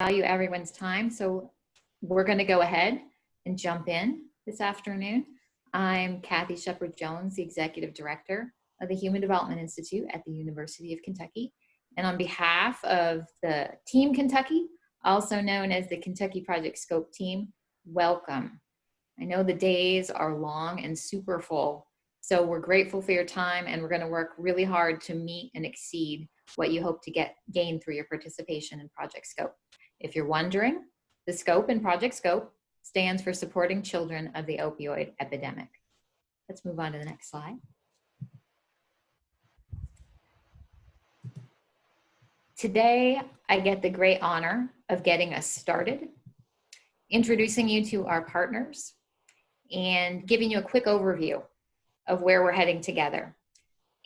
value everyone's time, so we're going to go ahead and jump in this afternoon. I'm Kathy Shepard-Jones, the Executive Director of the Human Development Institute at the University of Kentucky. And on behalf of the Team Kentucky, also known as the Kentucky Project Scope team, welcome. I know the days are long and super full, so we're grateful for your time, and we're going to work really hard to meet and exceed what you hope to gain through your participation in Project Scope. If you're wondering, the SCOPE in Project Scope stands for Supporting Children of the Opioid Epidemic. Let's move on to the next slide. Today, I get the great honor of getting us started, introducing you to our partners, and giving you a quick overview of where we're heading together.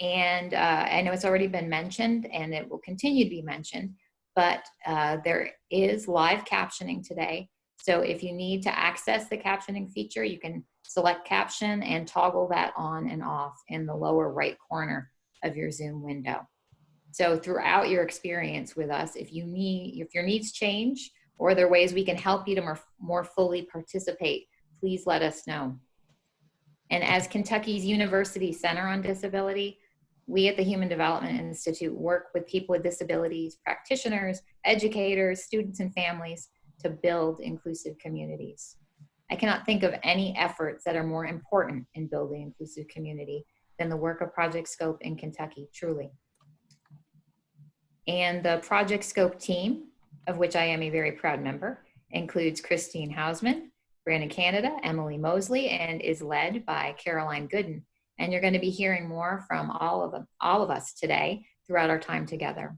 And I know it's already been mentioned, and it will continue to be mentioned, but there is live captioning today. So if you need to access the captioning feature, you can select caption and toggle that on and off in the lower right corner of your Zoom window. So throughout your experience with us, if your needs change or there are ways we can help you to more fully participate, please let us know. And as Kentucky's University Center on Disability, we at the Human Development Institute work with people with disabilities, practitioners, educators, students, and families to build inclusive communities. I cannot think of any efforts that are more important in building inclusive community than the work of Project Scope in Kentucky, truly. And the Project Scope team, of which I am a very proud member, includes Christine Hausman, Brandon Canada, Emily Mosley, and is led by Caroline Gooden. And you're going to be hearing more from all of us today throughout our time together.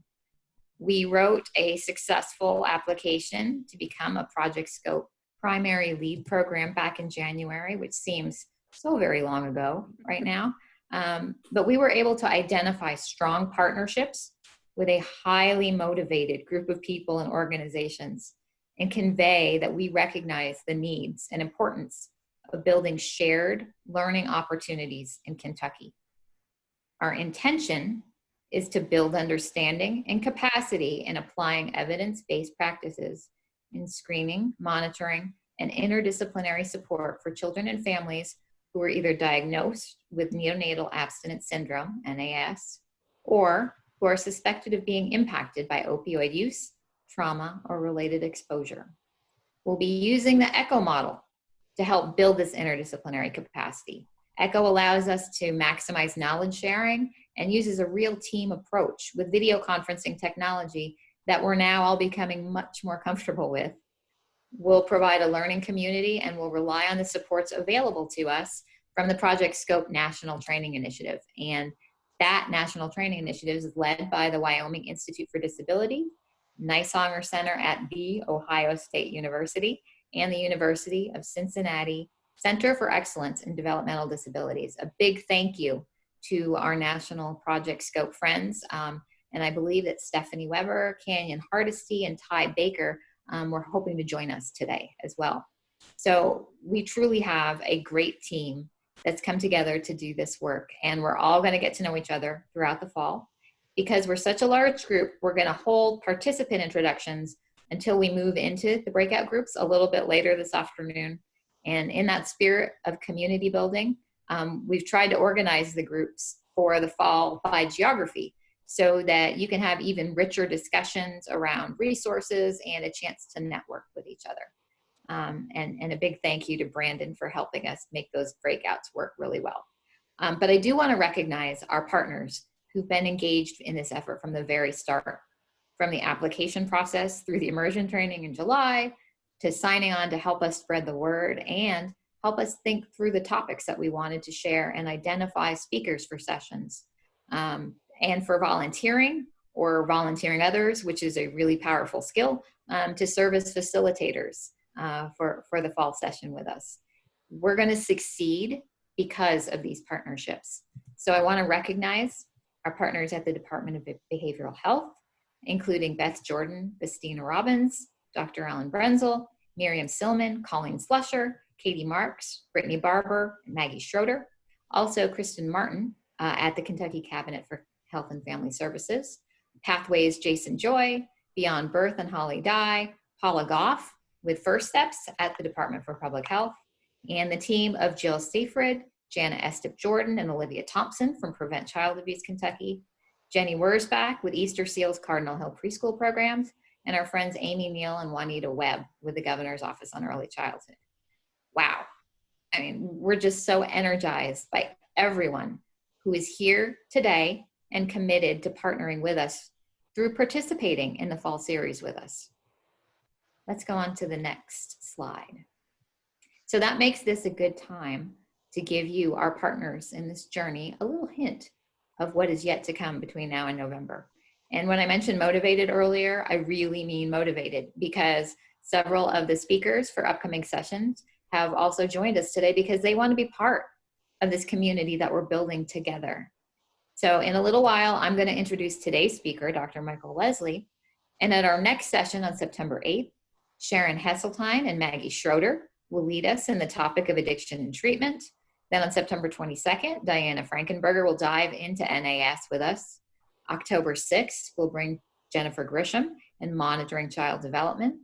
We wrote a successful application to become a Project Scope primary lead program back in January, which seems so very long ago right now. But we were able to identify strong partnerships with a highly motivated group of people and organizations, and convey that we recognize the needs and importance of building shared learning opportunities in Kentucky. Our intention is to build understanding and capacity in applying evidence-based practices in screening, monitoring, and interdisciplinary support for children and families who are either diagnosed with neonatal abstinence syndrome, NAS, or who are suspected of being impacted by opioid use, trauma, or related exposure. We'll be using the ECHO model to help build this interdisciplinary capacity. ECHO allows us to maximize knowledge sharing and uses a real team approach with video conferencing technology that we're now all becoming much more comfortable with. We'll provide a learning community, and we'll rely on the supports available to us from the Project Scope National Training Initiative. And that National Training Initiative is led by the Wyoming Institute for Disability, Nisonger Center at The Ohio State University, and the University of Cincinnati Center for Excellence in Developmental Disabilities. A big thank you to our National Project Scope friends. And I believe that Stephanie Weber, Canyon Hardesty, and Ty Baker were hoping to join us today as well. So we truly have a great team that's come together to do this work. And we're all going to get to know each other throughout the fall. Because we're such a large group, we're going to hold participant introductions until we move into the breakout groups a little bit later this afternoon. And in that spirit of community building, we've tried to organize the groups for the fall by geography so that you can have even richer discussions around resources and a chance to network with each other. And a big thank you to Brandon for helping us make those breakouts work really well. But I do want to recognize our partners who've been engaged in this effort from the very start, from the application process through the immersion training in July, to signing on to help us spread the word and help us think through the topics that we wanted to share and identify speakers for sessions, and for volunteering or volunteering others, which is a really powerful skill, to serve as facilitators for the fall session with us. We're going to succeed because of these partnerships. So I want to recognize our partners at the Department of Behavioral Health, including Beth Jordan, Bestina Robbins, Dr. Alan Brenzel, Miriam Silman, Colleen Slusher, Katie Marks, Brittany Barber, and Maggie Schroeder. Also, Kristen Martin at the Kentucky Cabinet for Health and Family Services. Pathways, Jason Joy, Beyond Birth and Holly Dye, Paula Goff with First Steps at the Department for Public Health, and the team of Jill Seyfried, Jana Estep Jordan, and Olivia Thompson from Prevent Child Abuse Kentucky, Jenny Wurzbach with Easter Seals Cardinal Hill Preschool Programs, and our friends Amy Neal and Juanita Webb with the Governor's Office on Early Childhood. Wow. I mean, we're just so energized by everyone who is here today and committed to partnering with us through participating in the fall series with us. Let's go on to the next slide. So that makes this a good time to give you, our partners in this journey, a little hint of what is yet to come between now and November. And when I mentioned motivated earlier, I really mean motivated, because several of the speakers for upcoming sessions have also joined us today because they want to be part of this community that we're building together. So in a little while, I'm going to introduce today's speaker, Dr. Michael Leslie. And at our next session on September 8th, Sharon Hesseltine and Maggie Schroeder will lead us in the topic of addiction and treatment. Then on September 22nd, Diana Frankenberger will dive into NAS with us. October 6th, we'll bring Jennifer Grisham and monitoring child development,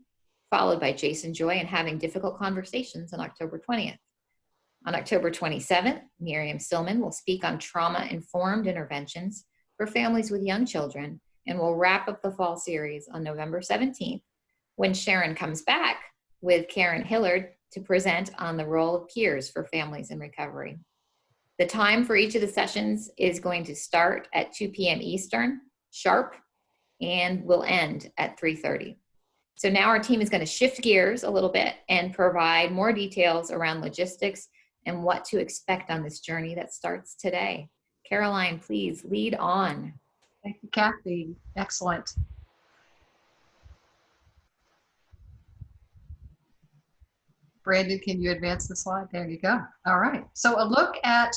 followed by Jason Joy and having difficult conversations on October 20th. On October 27th, Miriam Stillman will speak on trauma-informed interventions for families with young children, and we'll wrap up the fall series on November 17th, when Sharon comes back with Karen Hillard to present on the role of peers for families in recovery. The time for each of the sessions is going to start at 2 p.m. Eastern, sharp, and will end at 3:30. So now our team is going to shift gears a little bit and provide more details around logistics and what to expect on this journey that starts today. Caroline, please lead on. Thank you, Kathy. Excellent. Brandon, can you advance the slide? There you go. All right. So a look at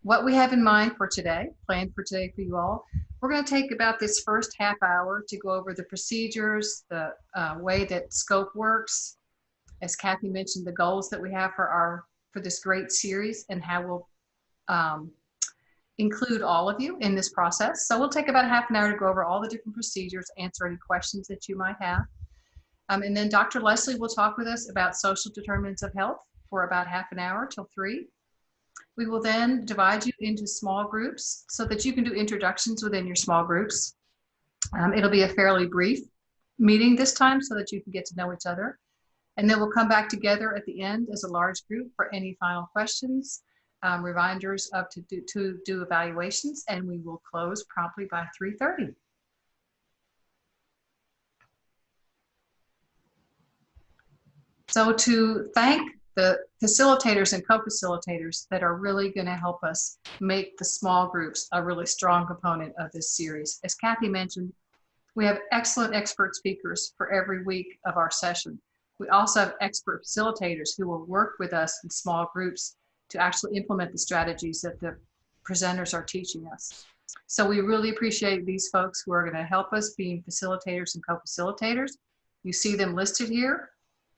what we have in mind for today, planned for today for you all. We're going to take about this first half hour to go over the procedures, the way that scope works. As Kathy mentioned, the goals that we have for this great series, and how we'll include all of you in this process. So we'll take about half an hour to go over all the different procedures, answer any questions that you might have. And then Dr. Leslie will talk with us about social determinants of health for about half an hour till 3. We will then divide you into small groups so that you can do introductions within your small groups. It'll be a fairly brief meeting this time so that you can get to know each other. And then we'll come back together at the end as a large group for any final questions, reminders of to do evaluations, and we will close promptly by 3:30. So to thank the facilitators and co-facilitators that are really going to help us make the small groups a really strong component of this series. As Kathy mentioned, we have excellent expert speakers for every week of our session. We also have expert facilitators who will work with us in small groups to actually implement the strategies that the presenters are teaching us. So we really appreciate these folks who are going to help us being facilitators and co-facilitators. You see them listed here.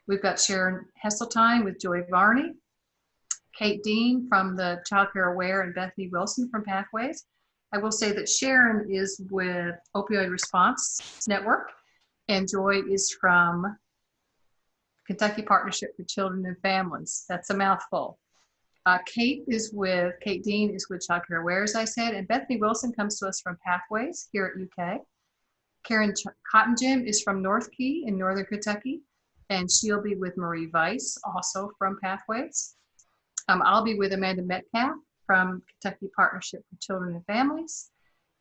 We've got Sharon Hesseltine with Joy Varney, Kate Dean from the Child Care Aware, and Bethany Wilson from Pathways. I will say that Sharon is with Opioid Response Network, and Joy is from Kentucky Partnership for Children and Families. That's a mouthful. Kate Dean is with Child Care Aware, as I said, and Bethany Wilson comes to us from Pathways here at UK. Karen Cottingem is from North Key in Northern Kentucky, and she'll be with Marie Weiss, also from Pathways. I'll be with Amanda Metcalf from Kentucky Partnership for Children and Families.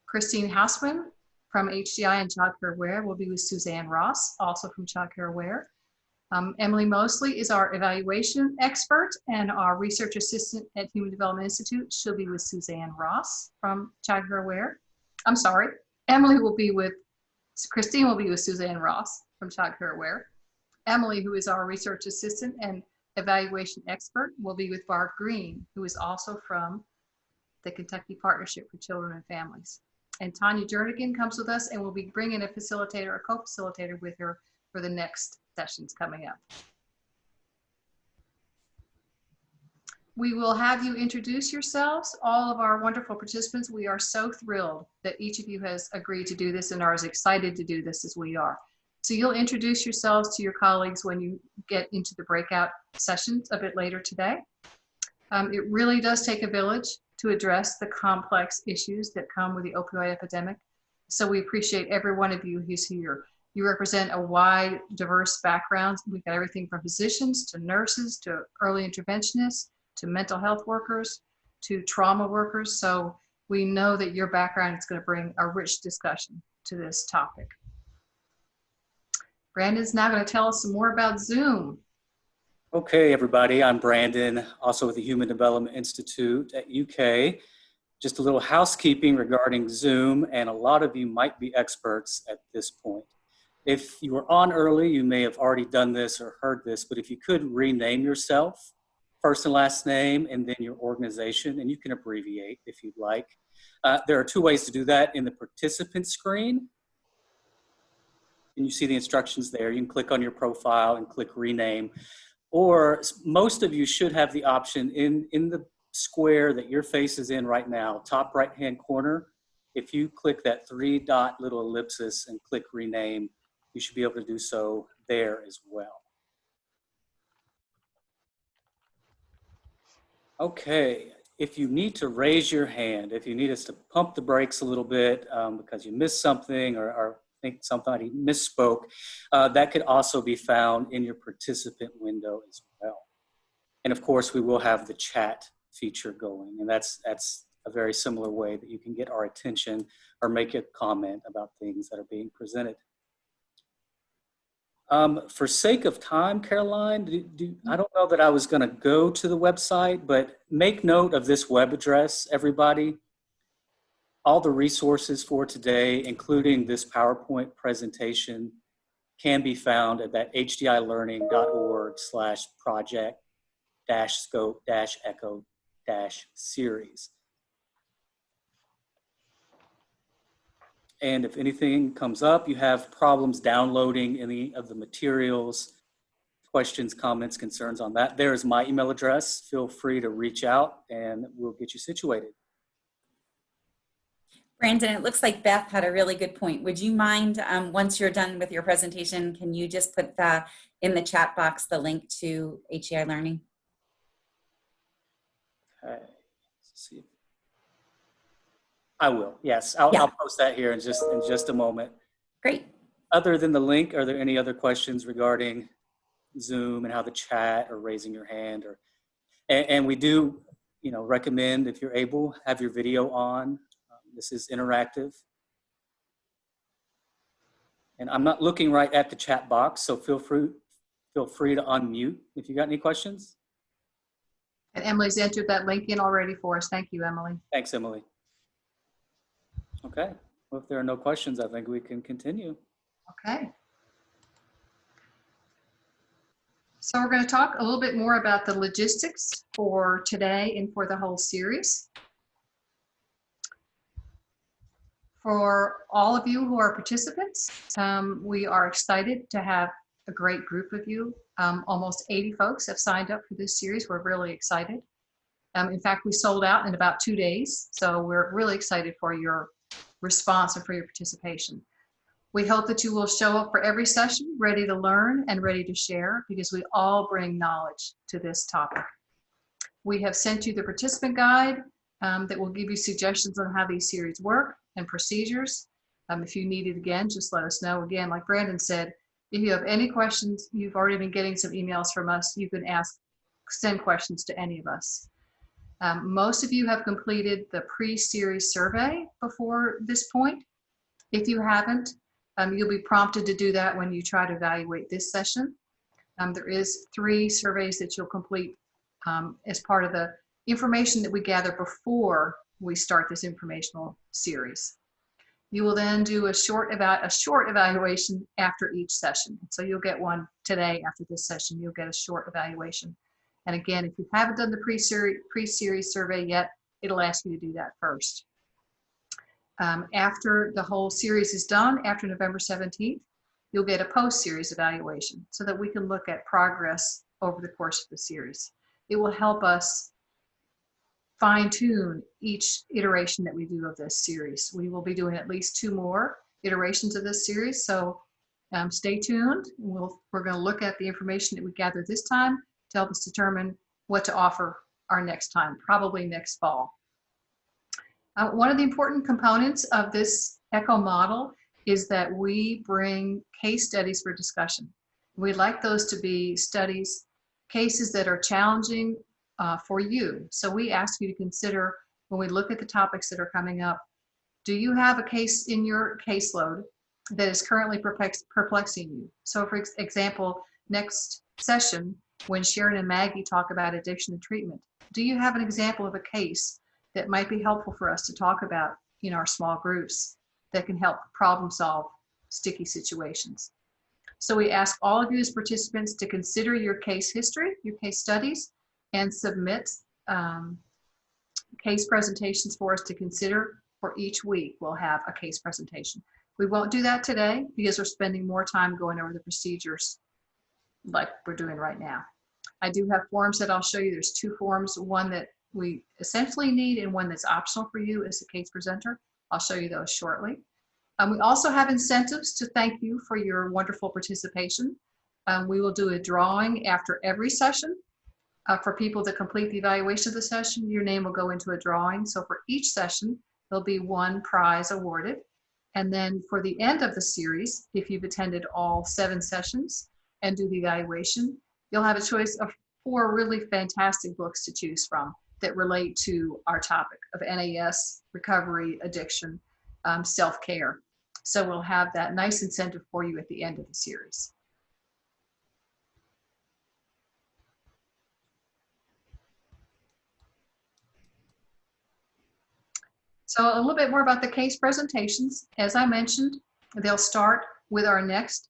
Christine Hausman from HDI and Child Care Aware will be with Suzanne Ross, also from Child Care Aware. Emily Mosley is our evaluation expert and our research assistant at Human Development Institute. She'll be with Suzanne Ross from Child Care Aware. I'm sorry, Christine will be with Suzanne Ross from Child Care Aware. Emily, who is our research assistant and evaluation expert, will be with Barb Green, who is also from the Kentucky Partnership for Children and Families. And Tanya Jernigan comes with us, and we'll be bringing a facilitator, a co-facilitator with her for the next sessions coming up. We will have you introduce yourselves, all of our wonderful participants. We are so thrilled that each of you has agreed to do this and are as excited to do this as we are. So you'll introduce yourselves to your colleagues when you get into the breakout sessions a bit later today. It really does take a village to address the complex issues that come with the opioid epidemic. So we appreciate every one of you who's here. You represent a wide, diverse background. We've got everything from physicians to nurses to early interventionists to mental health workers to trauma workers. So we know that your background is going to bring a rich discussion to this topic. Brandon's now going to tell us some more about Zoom. Okay, everybody, I'm Brandon, also with the Human Development Institute at UK. Just a little housekeeping regarding Zoom, and a lot of you might be experts at this point. If you were on early, you may have already done this or heard this, but if you could rename yourself, first and last name, and then your organization, and you can abbreviate if you'd like. There are two ways to do that in the participant screen. And you see the instructions there. You can click on your profile and click rename. Or most of you should have the option in the square that your face is in right now, top right-hand corner. If you click that 3-dot little ellipsis and click rename, you should be able to do so there as well. Okay, if you need to raise your hand, if you need us to pump the brakes a little bit because you missed something or think somebody misspoke, that could also be found in your participant window as well. And of course, we will have the chat feature going, and that's a very similar way that you can get our attention or make a comment about things that are being presented. For sake of time, Caroline, I don't know that I was going to go to the website, but make note of this web address, everybody. All the resources for today, including this PowerPoint presentation, can be found at that hdIlearning.org/project-scope-echo-series. And if anything comes up, you have problems downloading any of the materials, questions, comments, concerns on that, there's my email address. Feel free to reach out and we'll get you situated. Brandon, it looks like Beth had a really good point. Would you mind, once you're done with your presentation, can you just put in the chat box the link to HEI Learning? Okay, let's see. I will, yes. I'll post that here in just a moment. Great. Other than the link, are there any other questions regarding Zoom and how to chat or raising your hand? And we do, recommend, if you're able, have your video on. This is interactive. And I'm not looking right at the chat box, so feel free to unmute if you got any questions. And Emily's entered that link in already for us. Thank you, Emily. Thanks, Emily. Okay, well, if there are no questions, I think we can continue. Okay. So we're going to talk a little bit more about the logistics for today and for the whole series. For all of you who are participants, we are excited to have a great group of you. Almost 80 folks have signed up for this series. We're really excited. In fact, we sold out in about 2 days, so we're really excited for your response and for your participation. We hope that you will show up for every session ready to learn and ready to share, because we all bring knowledge to this topic. We have sent you the participant guide that will give you suggestions on how these series work and procedures. If you need it again, just let us know. Again, like Brandon said, if you have any questions, you've already been getting some emails from us, you can send questions to any of us. Most of you have completed the pre-series survey before this point. If you haven't, you'll be prompted to do that when you try to evaluate this session. There is 3 surveys that you'll complete as part of the information that we gather before we start this informational series. You will then do a short evaluation after each session. So you'll get one today after this session. You'll get a short evaluation. And again, if you haven't done the pre-series survey yet, it'll ask you to do that first. After the whole series is done, after November 17th, you'll get a post-series evaluation so that we can look at progress over the course of the series. It will help us fine-tune each iteration that we do of this series. We will be doing at least 2 more iterations of this series, so Stay tuned. We're going to look at the information that we gathered this time to help us determine what to offer our next time, probably next fall. One of the important components of this ECHO model is that we bring case studies for discussion. We'd like those to be studies, cases that are challenging for you. So we ask you to consider, when we look at the topics that are coming up, do you have a case in your caseload that is currently perplexing you? So for example, next session, when Sharon and Maggie talk about addiction and treatment, do you have an example of a case that might be helpful for us to talk about in our small groups that can help problem solve sticky situations? So we ask all of you as participants to consider your case history, your case studies, and submit case presentations for us to consider. For each week, we'll have a case presentation. We won't do that today because we're spending more time going over the procedures like we're doing right now. I do have forms that I'll show you. There's 2 forms, one that we essentially need and one that's optional for you as a case presenter. I'll show you those shortly. We also have incentives to thank you for your wonderful participation. We will do a drawing after every session. For people that complete the evaluation of the session, your name will go into a drawing. So for each session, there'll be 1 prize awarded. And then for the end of the series, if you've attended all 7 sessions and do the evaluation, you'll have a choice of 4 really fantastic books to choose from that relate to our topic of NAS, recovery, addiction, self-care. So we'll have that nice incentive for you at the end of the series. So a little bit more about the case presentations. As I mentioned, they'll start with our next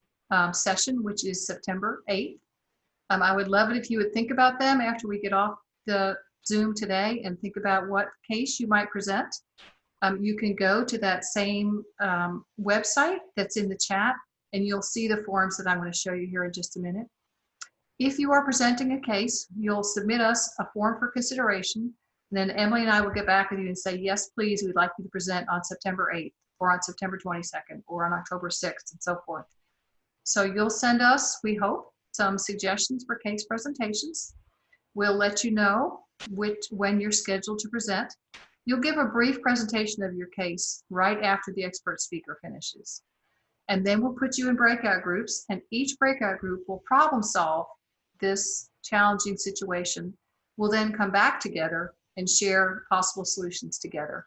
session, which is September 8th. I would love it if you would think about them after we get off the Zoom today and think about what case you might present. You can go to that same website that's in the chat and you'll see the forms that I'm going to show you here in just a minute. If you are presenting a case, you'll submit us a form for consideration. And then Emily and I will get back with you and say, yes, please, we'd like you to present on September 8th or on September 22nd or on October 6th and so forth. So you'll send us, we hope, some suggestions for case presentations. We'll let you know when you're scheduled to present. You'll give a brief presentation of your case right after the expert speaker finishes. And then we'll put you in breakout groups, and each breakout group will problem solve this challenging situation. We'll then come back together and share possible solutions together.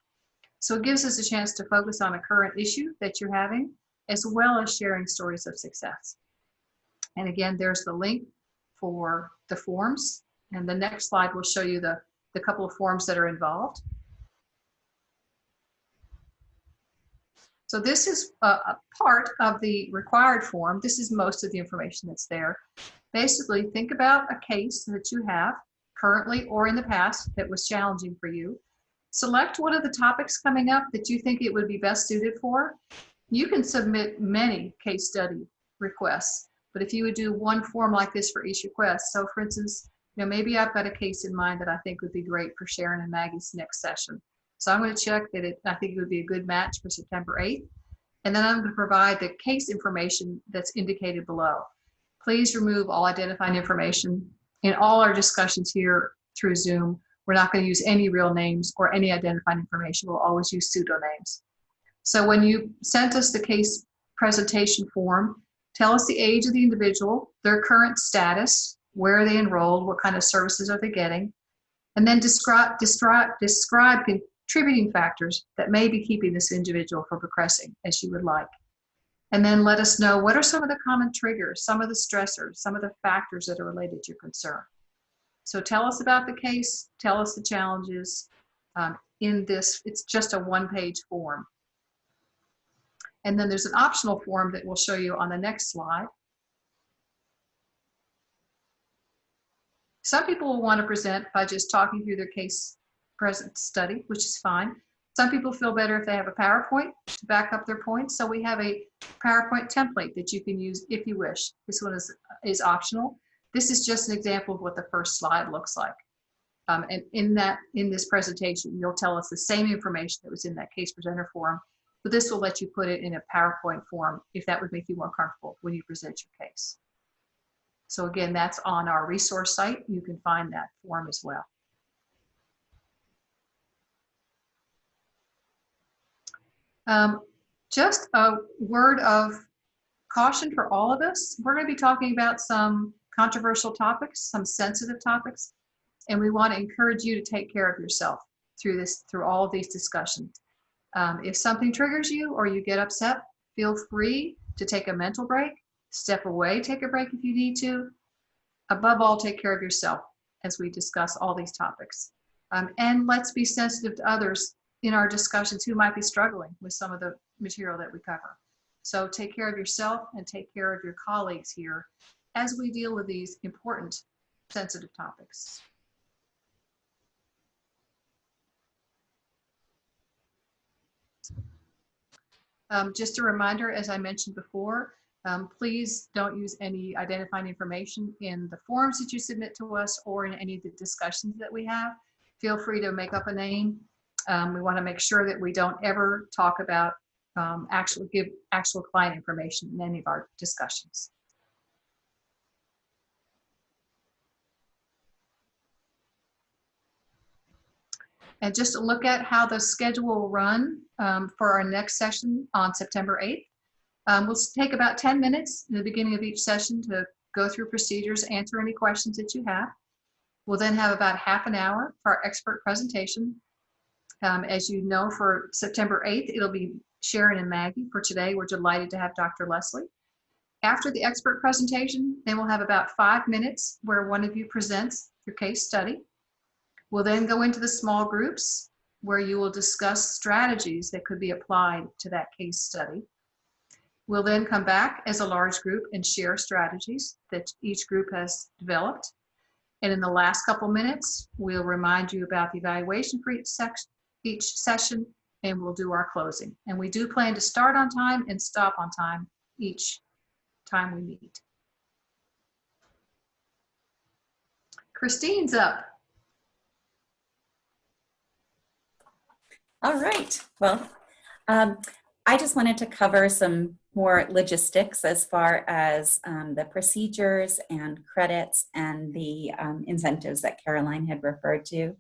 So it gives us a chance to focus on a current issue that you're having, as well as sharing stories of success. And again, there's the link for the forms. And the next slide will show you the couple of forms that are involved. So this is a part of the required form. This is most of the information that's there. Basically, think about a case that you have currently or in the past that was challenging for you. Select one of the topics coming up that you think it would be best suited for. You can submit many case study requests, but if you would do one form like this for each request, so for instance, maybe I've got a case in mind that I think would be great for Sharon and Maggie's next session. So I'm going to check that I think it would be a good match for September 8th. And then I'm going to provide the case information that's indicated below. Please remove all identifying information. In all our discussions here through Zoom, we're not going to use any real names or any identifying information. We'll always use pseudonyms. So when you sent us the case presentation form, tell us the age of the individual, their current status, where are they enrolled, what kind of services are they getting, and then describe contributing factors that may be keeping this individual from progressing as you would like. And then let us know what are some of the common triggers, some of the stressors, some of the factors that are related to your concern. So tell us about the case, tell us the challenges. In this, it's just a one-page form. And then there's an optional form that we'll show you on the next slide. Some people will want to present by just talking through their case present study, which is fine. Some people feel better if they have a PowerPoint to back up their points. So we have a PowerPoint template that you can use if you wish. This one is optional. This is just an example of what the first slide looks like. And in this presentation, you'll tell us the same information that was in that case presenter form but this will let you put it in a PowerPoint form if that would make you more comfortable when you present your case. So again, that's on our resource site. You can find that form as well. Just a word of caution for all of us. We're going to be talking about some controversial topics, some sensitive topics, and we want to encourage you to take care of yourself through all of these discussions. If something triggers you or you get upset, feel free to take a mental break, step away, take a break if you need to. Above all, take care of yourself as we discuss all these topics. And let's be sensitive to others in our discussions who might be struggling with some of the material that we cover. So take care of yourself and take care of your colleagues here as we deal with these important, sensitive topics. Just a reminder, as I mentioned before, please don't use any identifying information in the forms that you submit to us or in any of the discussions that we have. Feel free to make up a name. We want to make sure that we don't ever talk about give actual client information in any of our discussions. And just to look at how the schedule will run for our next session on September 8th. We'll take about 10 minutes in the beginning of each session to go through procedures, answer any questions that you have. We'll then have about half an hour for our expert presentation. As you know, for September 8th, it'll be Sharon and Maggie. For today, we're delighted to have Dr. Leslie. After the expert presentation, then we'll have about 5 minutes where one of you presents your case study. We'll then go into the small groups where you will discuss strategies that could be applied to that case study. We'll then come back as a large group and share strategies that each group has developed. And in the last couple minutes, we'll remind you about the evaluation for each session, and we'll do our closing. And we do plan to start on time and stop on time each time we meet. Christine's up. All right. Well, I just wanted to cover some more logistics as far as the procedures and credits and the incentives that Caroline had referred to.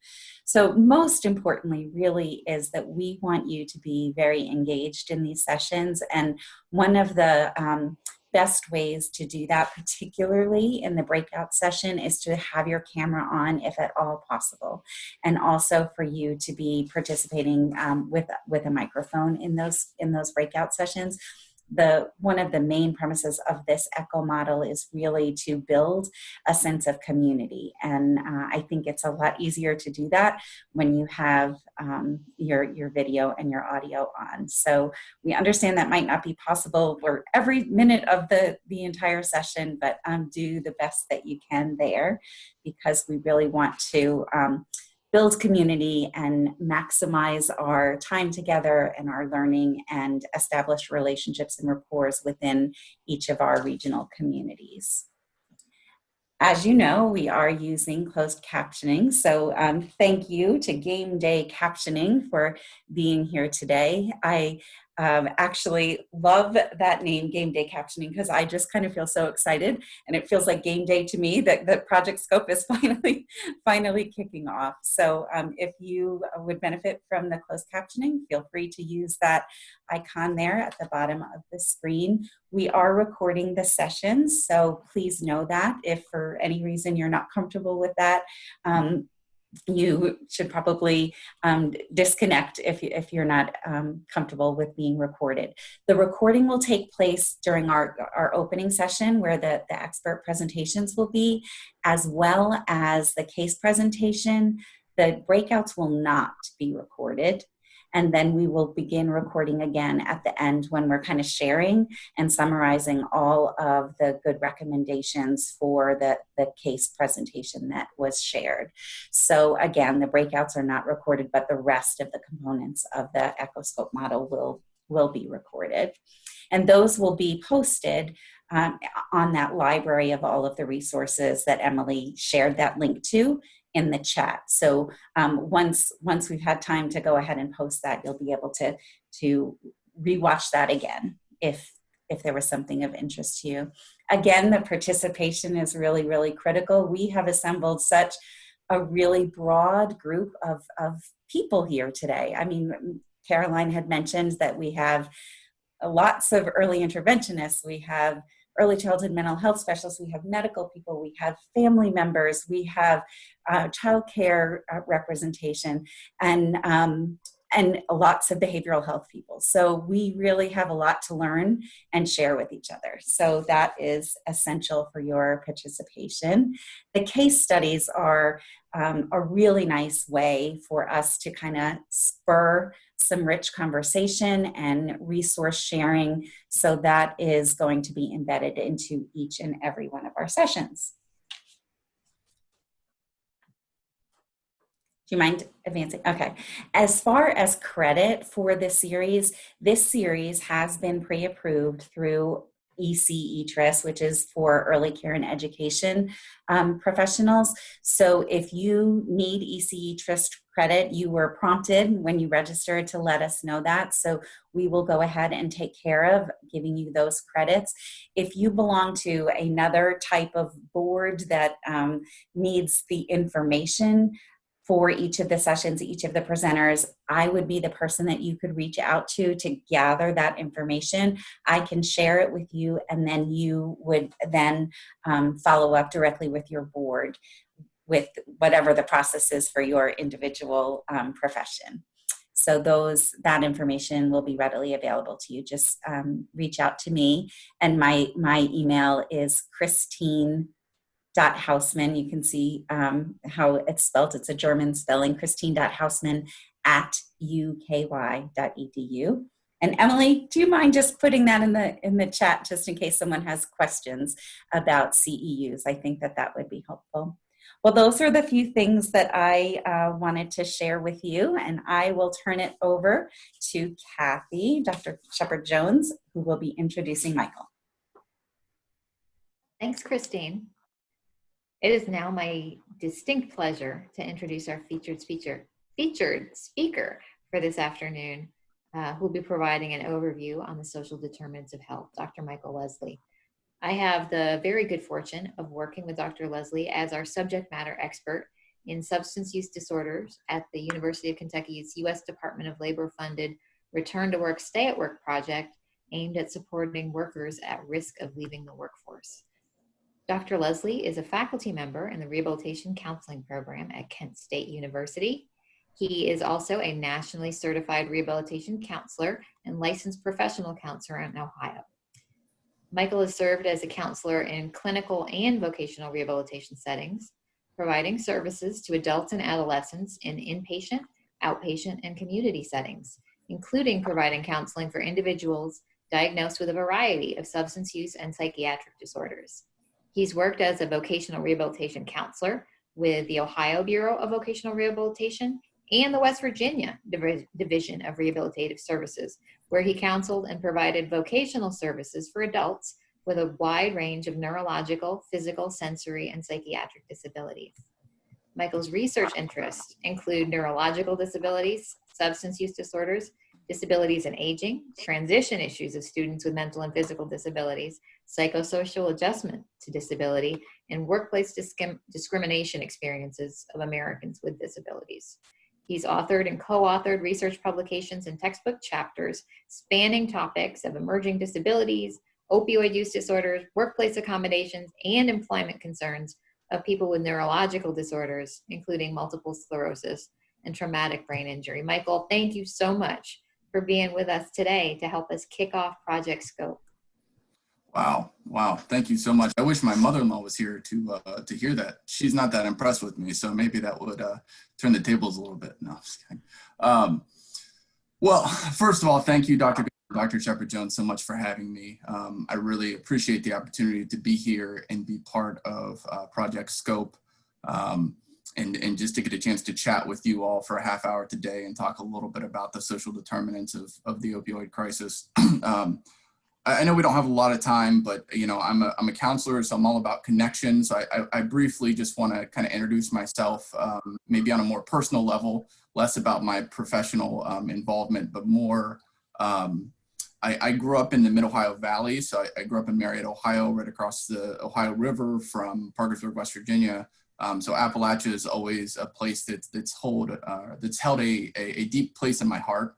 So most importantly, really, is that we want you to be very engaged in these sessions. And one of the best ways to do that, particularly in the breakout session, is to have your camera on if at all possible. And also for you to be participating with a microphone in those breakout sessions. One of the main premises of this ECHO model is really to build a sense of community. And I think it's a lot easier to do that when you have your video and your audio on. So we understand that might not be possible for every minute of the entire session, but do the best that you can there, because we really want to build community and maximize our time together and our learning and establish relationships and rapport within each of our regional communities. As you know, we are using closed captioning, so thank you to Game Day Captioning for being here today. I actually love that name, Game Day Captioning, because I just kind of feel so excited, and it feels like game day to me that Project Scope is finally kicking off. So if you would benefit from the closed captioning, feel free to use that icon there at the bottom of the screen. We are recording the sessions, so please know that if for any reason you're not comfortable with that, you should probably disconnect if you're not comfortable with being recorded. The recording will take place during our opening session, where the expert presentations will be, as well as the case presentation. The breakouts will not be recorded. And then we will begin recording again at the end when we're kind of sharing and summarizing all of the good recommendations for the case presentation that was shared. So again, the breakouts are not recorded, but the rest of the components of the EchoScope model will be recorded. And those will be posted on that library of all of the resources that Emily shared that link to in the chat. So once we've had time to go ahead and post that, you'll be able to rewatch that again if there was something of interest to you. Again, the participation is really, really critical. We have assembled such a really broad group of people here today. I mean, Caroline had mentioned that we have lots of early interventionists, we have early childhood mental health specialists, we have medical people, we have family members, we have child care representation, and lots of behavioral health people. So we really have a lot to learn and share with each other. So that is essential for your participation. The case studies are a really nice way for us to kind of spur some rich conversation and resource sharing. So that is going to be embedded into each and every one of our sessions. Do you mind advancing? Okay. As far as credit for this series has been pre-approved through ECETRIS, which is for early care and education professionals. So if you need ECETRIS credit, you were prompted when you registered to let us know that. So we will go ahead and take care of giving you those credits. If you belong to another type of board that needs the information for each of the sessions, each of the presenters, I would be the person that you could reach out to gather that information. I can share it with you, and then you would then follow up directly with your board with whatever the process is for your individual profession. So that information will be readily available to you. Just reach out to me, and my email is Christine.Hausman. You can see how it's spelled. It's a German spelling, Christine.Hausman@uky.edu. And Emily, do you mind just putting that in the chat just in case someone has questions about CEUs? I think that would be helpful. Well, those are the few things that I wanted to share with you, and I will turn it over to Kathy, Dr. Shepherd-Jones, who will be introducing Michael. Thanks, Christine. It is now my distinct pleasure to introduce our featured speaker for this afternoon, who will be providing an overview on the social determinants of health, Dr. Michael Leslie. I have the very good fortune of working with Dr. Leslie as our subject matter expert in substance use disorders at the University of Kentucky's U.S. Department of Labor-funded Return to Work, Stay at Work project aimed at supporting workers at risk of leaving the workforce. Dr. Leslie is a faculty member in the Rehabilitation Counseling Program at Kent State University. He is also a nationally certified rehabilitation counselor and licensed professional counselor in Ohio. Michael has served as a counselor in clinical and vocational rehabilitation settings, providing services to adults and adolescents in inpatient, outpatient, and community settings, including providing counseling for individuals diagnosed with a variety of substance use and psychiatric disorders. He's worked as a vocational rehabilitation counselor with the Ohio Bureau of Vocational Rehabilitation and the West Virginia Division of Rehabilitative Services, where he counseled and provided vocational services for adults with a wide range of neurological, physical, sensory, and psychiatric disabilities. Michael's research interests include neurological disabilities, substance use disorders, disabilities in aging, transition issues of students with mental and physical disabilities, psychosocial adjustment to disability, and workplace discrimination experiences of Americans with disabilities. He's authored and co-authored research publications and textbook chapters spanning topics of emerging disabilities, opioid use disorders, workplace accommodations, and employment concerns of people with neurological disorders, including multiple sclerosis and traumatic brain injury. Michael, thank you so much for being with us today to help us kick off Project Scope. Wow. Thank you so much. I wish my mother-in-law was here to hear that. She's not that impressed with me, so maybe that would turn the tables a little bit. No, I'm just kidding. Well, first of all, thank you, Dr. Shepherd-Jones, so much for having me. I really appreciate the opportunity to be here and be part of Project Scope, and just to get a chance to chat with you all for a half hour today and talk a little bit about the social determinants of the opioid crisis. I know we don't have a lot of time, but I'm a counselor, so I'm all about connections. I briefly just want to kind of introduce myself, maybe on a more personal level, less about my professional involvement, but more I grew up in the Mid-Ohio Valley, so I grew up in Marietta, Ohio, right across the Ohio River from Parkersburg, West Virginia. So Appalachia is always a place that's held a deep place in my heart.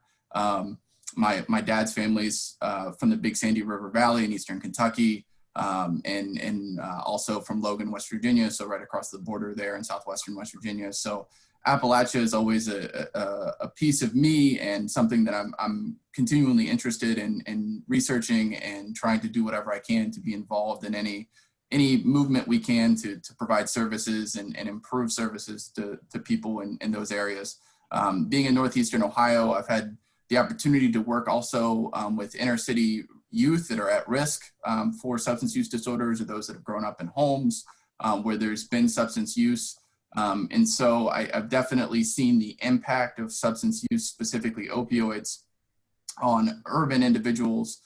My dad's family's from the Big Sandy River Valley in eastern Kentucky, and also from Logan, West Virginia, so right across the border there in southwestern West Virginia. So Appalachia is always a piece of me and something that I'm continually interested in researching and trying to do whatever I can to be involved in any movement we can to provide services and improve services to people in those areas. Being in Northeastern Ohio, I've had the opportunity to work also with inner city youth that are at risk for substance use disorders, or those that have grown up in homes where there's been substance use. And so I've definitely seen the impact of substance use, specifically opioids, on urban individuals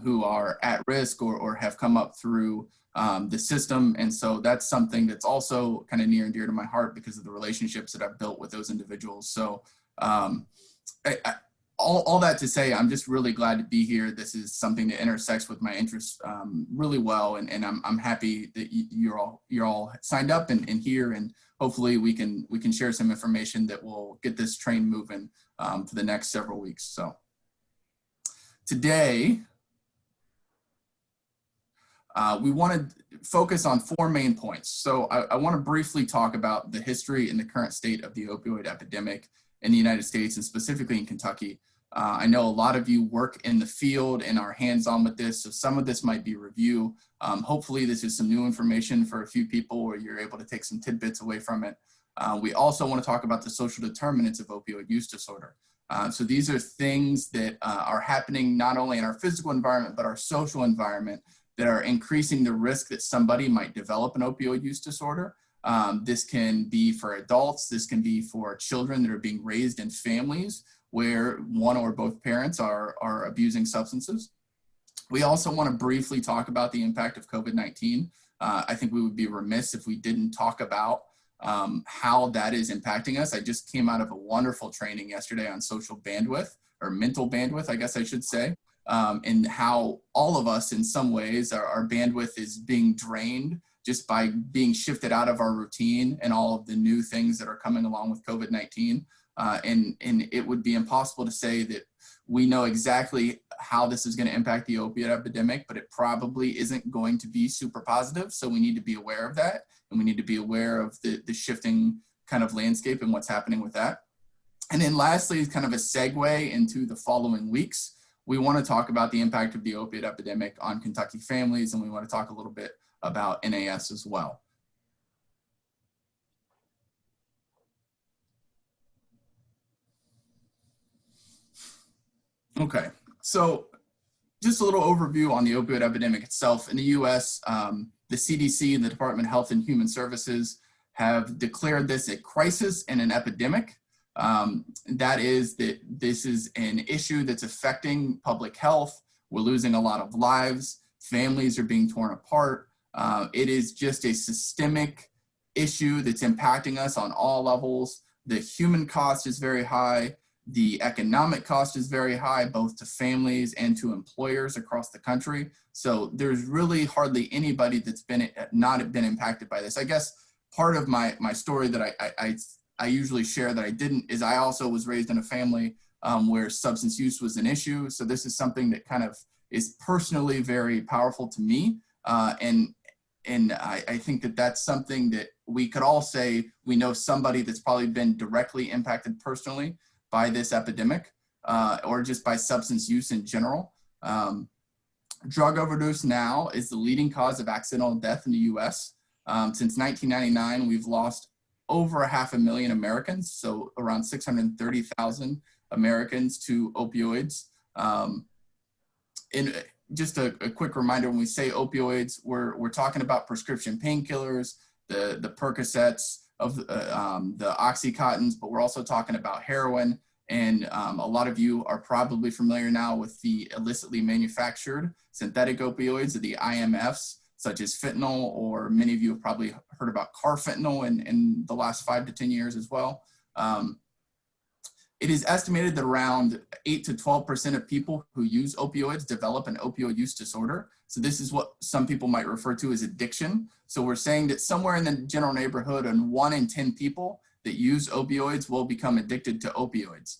who are at risk or have come up through the system. And so that's something that's also kind of near and dear to my heart because of the relationships that I've built with those individuals. So all that to say, I'm just really glad to be here. This is something that intersects with my interests really well, and I'm happy that you're all signed up and here, and hopefully we can share some information that will get this train moving for the next several weeks. So today we want to focus on 4 main points. So I want to briefly talk about the history and the current state of the opioid epidemic in the United States, and specifically in Kentucky. I know a lot of you work in the field and are hands-on with this, so some of this might be review. Hopefully this is some new information for a few people where you're able to take some tidbits away from it. We also want to talk about the social determinants of opioid use disorder. So these are things that are happening not only in our physical environment, but our social environment that are increasing the risk that somebody might develop an opioid use disorder. This can be for adults, this can be for children that are being raised in families where one or both parents are abusing substances. We also want to briefly talk about the impact of COVID-19. I think we would be remiss if we didn't talk about how that is impacting us. I just came out of a wonderful training yesterday on social bandwidth, or mental bandwidth, I guess I should say, and how all of us in some ways, our bandwidth is being drained just by being shifted out of our routine and all of the new things that are coming along with COVID-19. And it would be impossible to say that we know exactly how this is going to impact the opioid epidemic, but it probably isn't going to be super positive. So we need to be aware of that, and we need to be aware of the shifting kind of landscape and what's happening with that. And then lastly, kind of a segue into the following weeks, we want to talk about the impact of the opioid epidemic on Kentucky families, and we want to talk a little bit about NAS as well. Okay, so just a little overview on the opioid epidemic itself. In the US, the CDC and the Department of Health and Human Services have declared this a crisis and an epidemic. That is that this is an issue that's affecting public health. We're losing a lot of lives. Families are being torn apart. It is just a systemic issue that's impacting us on all levels. The human cost is very high. The economic cost is very high, both to families and to employers across the country. So there's really hardly anybody that's not been impacted by this. I guess part of my story that I usually share that I didn't is I also was raised in a family where substance use was an issue. So this is something that kind of is personally very powerful to me. And I think that that's something that we could all say we know somebody that's probably been directly impacted personally by this epidemic, or just by substance use in general. Drug overdose now is the leading cause of accidental death in the US. Since 1999, we've lost over 500,000 Americans, so around 630,000 Americans to opioids. And just a quick reminder, when we say opioids, we're talking about prescription painkillers, the Percocets, of the Oxycontins, but we're also talking about heroin. And a lot of you are probably familiar now with the illicitly manufactured synthetic opioids, the IMFs, such as fentanyl, or many of you have probably heard about carfentanil in the last 5 to 10 years as well. It is estimated that around 8 to 12% of people who use opioids develop an opioid use disorder. So this is what some people might refer to as addiction. So we're saying that somewhere in the general neighborhood, and 1 in 10 people that use opioids will become addicted to opioids.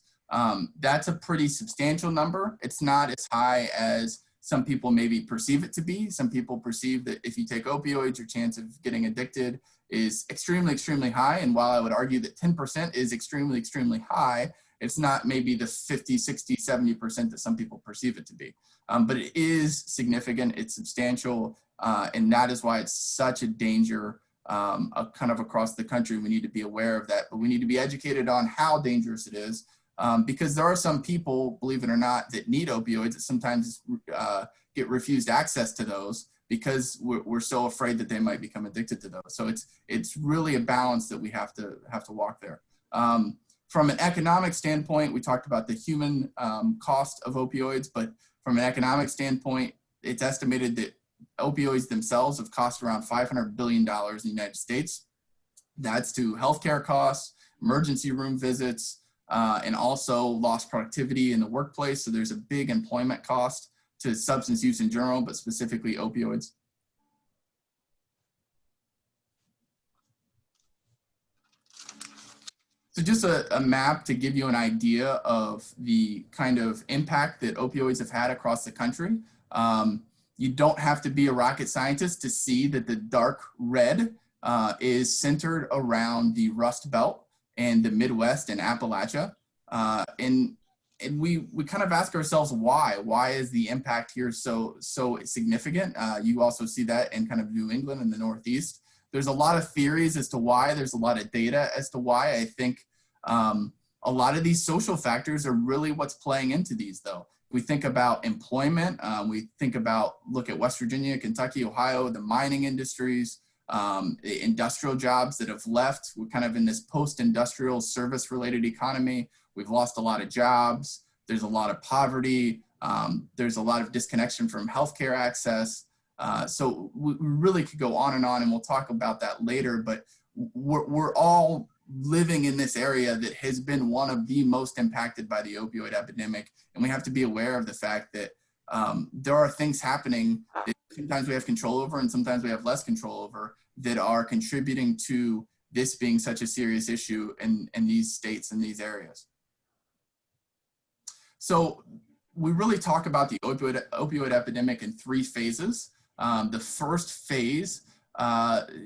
That's a pretty substantial number. It's not as high as some people maybe perceive it to be. Some people perceive that if you take opioids, your chance of getting addicted is extremely, extremely high. And while I would argue that 10% is extremely, extremely high, it's not maybe the 50, 60, 70% that some people perceive it to be. But it is significant, it's substantial, and that is why it's such a danger kind of across the country. We need to be aware of that, but we need to be educated on how dangerous it is, because there are some people, believe it or not, that need opioids that sometimes get refused access to those because we're so afraid that they might become addicted to those. So it's really a balance that we have to walk there. From an economic standpoint, we talked about the human cost of opioids, but from an economic standpoint, it's estimated that opioids themselves have cost around $500 billion in the United States. That's to healthcare costs, emergency room visits, and also lost productivity in the workplace. So there's a big employment cost to substance use in general, but specifically opioids. So just a map to give you an idea of the kind of impact that opioids have had across the country. You don't have to be a rocket scientist to see that the dark red is centered around the Rust Belt and the Midwest and Appalachia. And we kind of ask ourselves why. Why is the impact here so significant? You also see that in kind of New England and the Northeast. There's a lot of theories as to why. There's a lot of data as to why. I think a lot of these social factors are really what's playing into these, though. We think about employment. We think about, look at West Virginia, Kentucky, Ohio, the mining industries, the industrial jobs that have left. We're kind of in this post-industrial service-related economy. We've lost a lot of jobs. There's a lot of poverty. There's a lot of disconnection from healthcare access. So we really could go on, and we'll talk about that later, but we're all living in this area that has been one of the most impacted by the opioid epidemic. And we have to be aware of the fact that there are things happening that sometimes we have control over and sometimes we have less control over that are contributing to this being such a serious issue in these states and these areas. So we really talk about the opioid epidemic in 3 phases. The first phase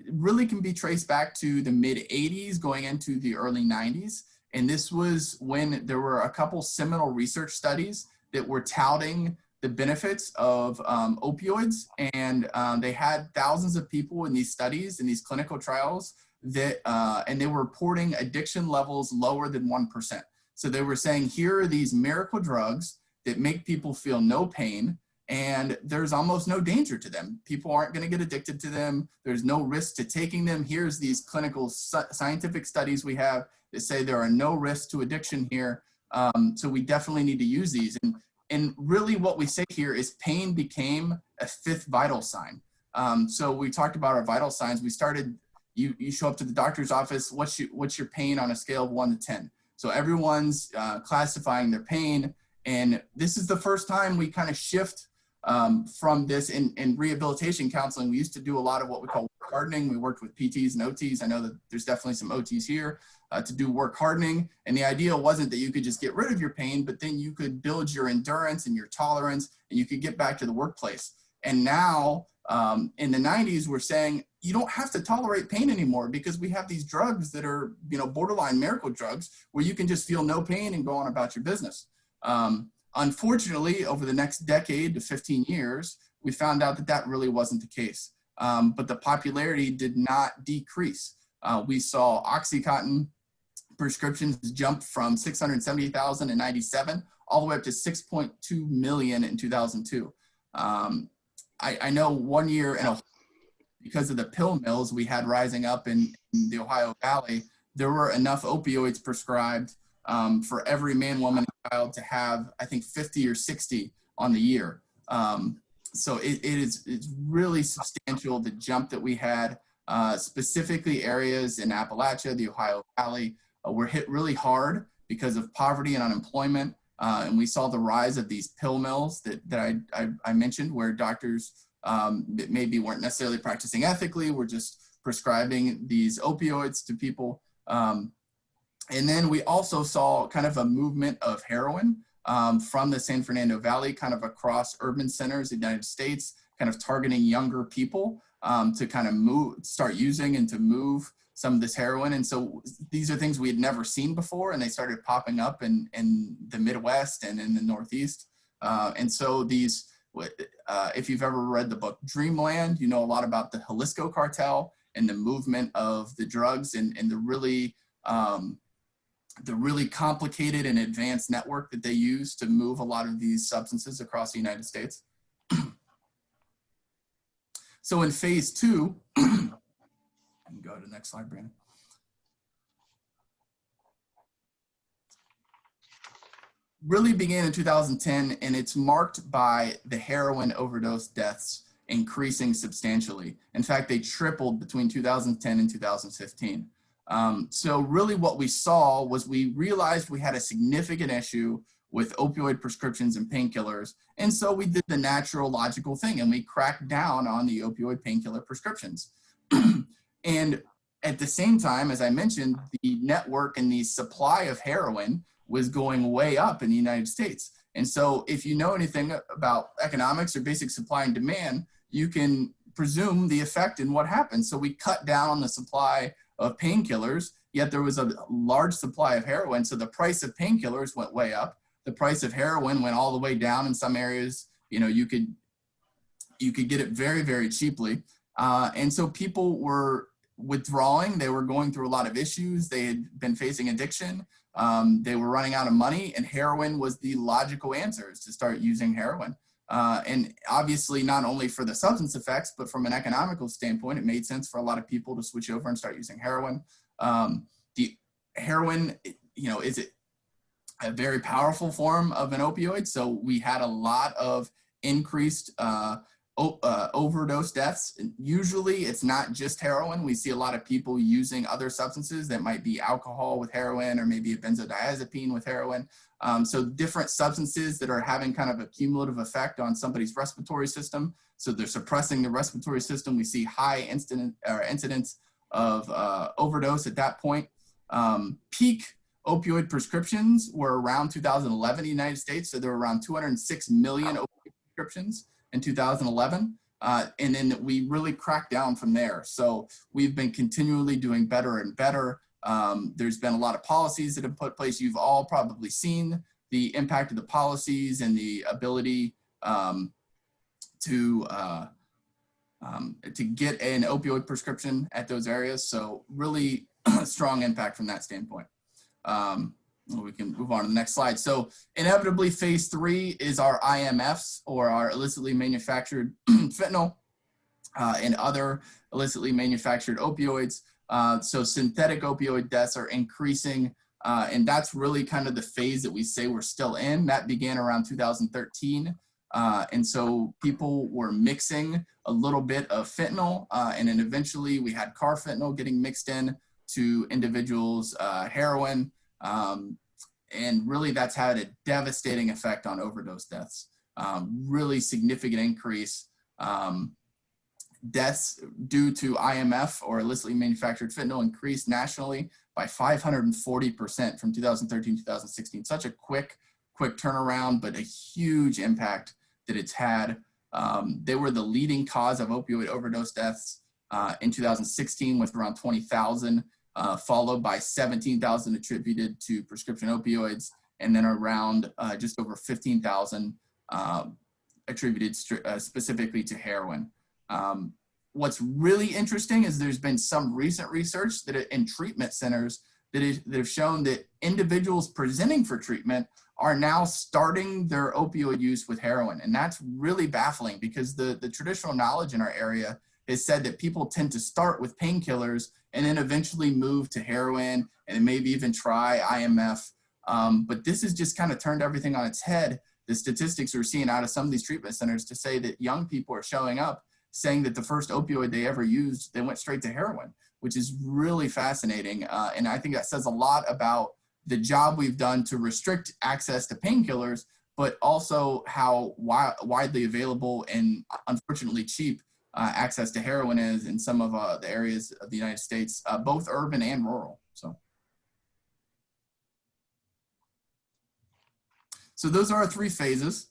really can be traced back to the mid-'80s going into the early '90s. And this was when there were a couple seminal research studies that were touting the benefits of opioids. And they had thousands of people in these studies, in these clinical trials, that, and they were reporting addiction levels lower than 1%. So they were saying, here are these miracle drugs that make people feel no pain, and there's almost no danger to them. People aren't going to get addicted to them. There's no risk to taking them. Here's these clinical scientific studies we have that say there are no risks to addiction here. So we definitely need to use these. And really what we say here is pain became a 5th vital sign. So we talked about our vital signs. We started, you show up to the doctor's office, what's your pain on a scale of 1 to 10? So everyone's classifying their pain. And this is the first time we kind of shift from this in rehabilitation counseling. We used to do a lot of what we call work hardening. We worked with PTs and OTs. I know that there's definitely some OTs here to do work hardening. And the idea wasn't that you could just get rid of your pain, but then you could build your endurance and your tolerance, and you could get back to the workplace. And now in the 90s, we're saying you don't have to tolerate pain anymore because we have these drugs that are, borderline miracle drugs where you can just feel no pain and go on about your business. Unfortunately, over the next decade to 15 years, we found out that that really wasn't the case. But the popularity did not decrease. We saw OxyContin prescriptions jump from 670,000 in 97 all the way up to 6.2 million in 2002. I know one year, because of the pill mills we had rising up in the Ohio Valley, there were enough opioids prescribed for every man, woman, and child to have, I think, 50 or 60 on the year. So it's really substantial, the jump that we had, specifically areas in Appalachia, the Ohio Valley, were hit really hard because of poverty and unemployment. And we saw the rise of these pill mills that I mentioned, where doctors that maybe weren't necessarily practicing ethically, were just prescribing these opioids to people. And then we also saw kind of a movement of heroin from the San Fernando Valley, kind of across urban centers in the United States, kind of targeting younger people to kind of start using and to move some of this heroin. And so these are things we had never seen before, and they started popping up in the Midwest and in the Northeast. And so these, if you've ever read the book Dreamland, you know a lot about the Jalisco cartel and the movement of the drugs and the really complicated and advanced network that they use to move a lot of these substances across the United States. So in phase 2, go to the next slide, Brandon. Really began in 2010, and it's marked by the heroin overdose deaths increasing substantially. In fact, they tripled between 2010 and 2015. So really what we saw was we realized we had a significant issue with opioid prescriptions and painkillers. And so we did the natural, logical thing, and we cracked down on the opioid painkiller prescriptions. And at the same time, as I mentioned, the network and the supply of heroin was going way up in the United States. And so if you know anything about economics or basic supply and demand, you can presume the effect in what happened. So we cut down on the supply of painkillers, yet there was a large supply of heroin. So the price of painkillers went way up. The price of heroin went all the way down. In some areas, you know, you could get it very, very cheaply. And so people were withdrawing. They were going through a lot of issues. They had been facing addiction. They were running out of money, and heroin was the logical answer, is to start using heroin. And obviously not only for the substance effects, but from an economical standpoint, it made sense for a lot of people to switch over and start using heroin. The heroin, you know, is a very powerful form of an opioid. So we had a lot of increased overdose deaths. Usually it's not just heroin. We see a lot of people using other substances that might be alcohol with heroin, or maybe a benzodiazepine with heroin. So different substances that are having kind of a cumulative effect on somebody's respiratory system. So they're suppressing the respiratory system. We see high incidence of overdose at that point. Peak opioid prescriptions were around 2011 in the United States. So there were around 206 million opioid prescriptions in 2011. And then we really cracked down from there. So we've been continually doing better and better. There's been a lot of policies that have put in place. You've all probably seen the impact of the policies and the ability to get an opioid prescription at those areas. So really strong impact from that standpoint. We can move on to the next slide. So inevitably, phase 3 is our IMFs, or our illicitly manufactured fentanyl and other illicitly manufactured opioids. So synthetic opioid deaths are increasing, and that's really kind of the phase that we say we're still in. That began around 2013. And so people were mixing a little bit of fentanyl, and then eventually we had carfentanil getting mixed in to individuals' heroin. And really that's had a devastating effect on overdose deaths. Really significant increase. Deaths due to IMF, or illicitly manufactured fentanyl, increased nationally by 540% from 2013 to 2016. Such a quick turnaround, but a huge impact that it's had. They were the leading cause of opioid overdose deaths in 2016, with around 20,000, followed by 17,000 attributed to prescription opioids, and then around just over 15,000 attributed specifically to heroin. What's really interesting is there's been some recent research that in treatment centers that have shown that individuals presenting for treatment are now starting their opioid use with heroin. And that's really baffling, because the traditional knowledge in our area has said that people tend to start with painkillers and then eventually move to heroin and maybe even try IMF. But this has just kind of turned everything on its head. The statistics we're seeing out of some of these treatment centers to say that young people are showing up saying that the first opioid they ever used, they went straight to heroin, which is really fascinating. And I think that says a lot about the job we've done to restrict access to painkillers, but also how widely available and unfortunately cheap access to heroin is in some of the areas of the United States, both urban and rural. So those are our 3 phases.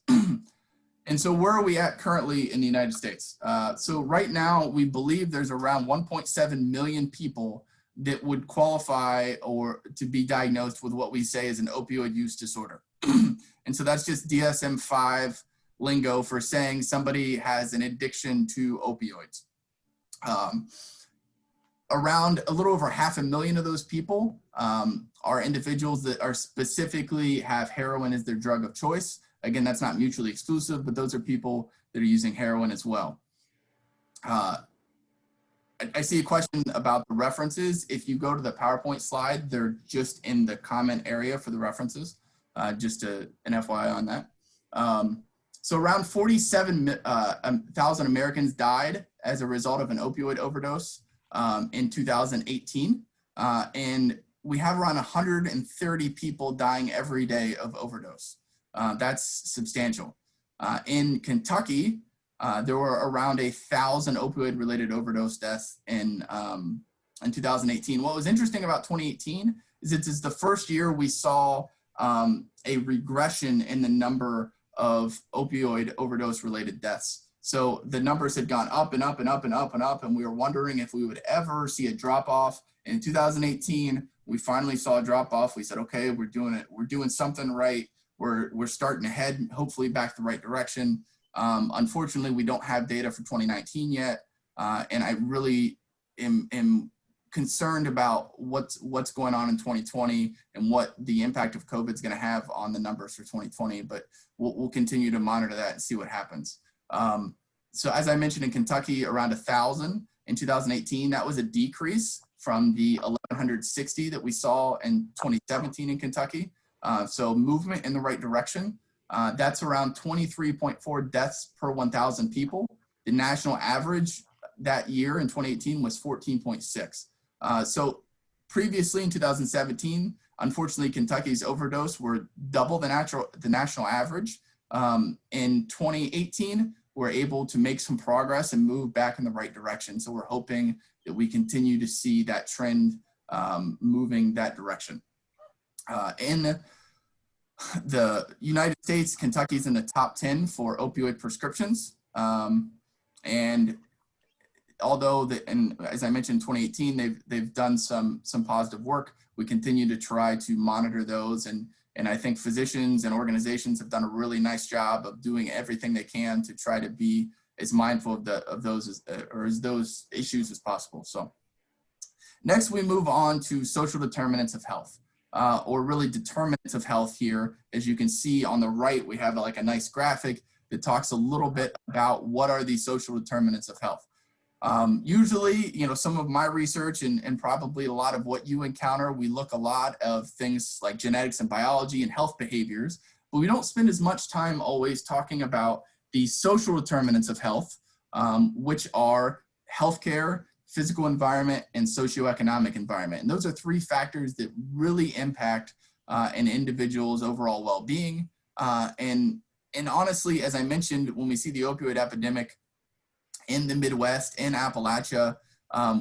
And so where are we at currently in the United States? So right now, we believe there's around 1.7 million people that would qualify or to be diagnosed with what we say is an opioid use disorder. And so that's just DSM-5 lingo for saying somebody has an addiction to opioids. Around a little over 500,000 of those people are individuals that are specifically have heroin as their drug of choice. Again, that's not mutually exclusive, but those are people that are using heroin as well. I see a question about the references. If you go to the PowerPoint slide, they're just in the comment area for the references, just an FYI on that. So around 47,000 Americans died as a result of an opioid overdose in 2018. And we have around 130 people dying every day of overdose. That's substantial. In Kentucky, there were around 1,000 opioid-related overdose deaths in 2018. What was interesting about 2018 is it's the first year we saw a regression in the number of opioid overdose-related deaths. So the numbers had gone up and up and up and up and up, and we were wondering if we would ever see a drop-off. In 2018, we finally saw a drop-off. We said, okay, we're doing it. We're doing something right. We're starting to head hopefully back the right direction. Unfortunately, we don't have data for 2019 yet, and I really am concerned about what's going on in 2020 and what the impact of COVID is going to have on the numbers for 2020. But we'll continue to monitor that and see what happens. So as I mentioned, in Kentucky, around 1,000 in 2018. That was a decrease from the 1,160 that we saw in 2017 in Kentucky. So movement in the right direction. That's around 23.4 deaths per 1,000 people. The national average that year in 2018 was 14.6. So previously in 2017, unfortunately, Kentucky's overdose were double the national average. In 2018, we're able to make some progress and move back in the right direction. So we're hoping that we continue to see that trend moving that direction. In the United States, Kentucky's in the top 10 for opioid prescriptions. And although, and as I mentioned, in 2018, they've done some positive work. We continue to try to monitor those, and I think physicians and organizations have done a really nice job of doing everything they can to try to be as mindful of those issues as possible. So next, we move on to social determinants of health, or really determinants of health here. As you can see on the right, we have like a nice graphic that talks a little bit about what are these social determinants of health. Usually, some of my research and probably a lot of what you encounter, we look a lot of things like genetics and biology and health behaviors, but we don't spend as much time always talking about the social determinants of health, which are healthcare, physical environment, and socioeconomic environment. And those are 3 factors that really impact an individual's overall well-being. And honestly, as I mentioned, when we see the opioid epidemic in the Midwest, in Appalachia,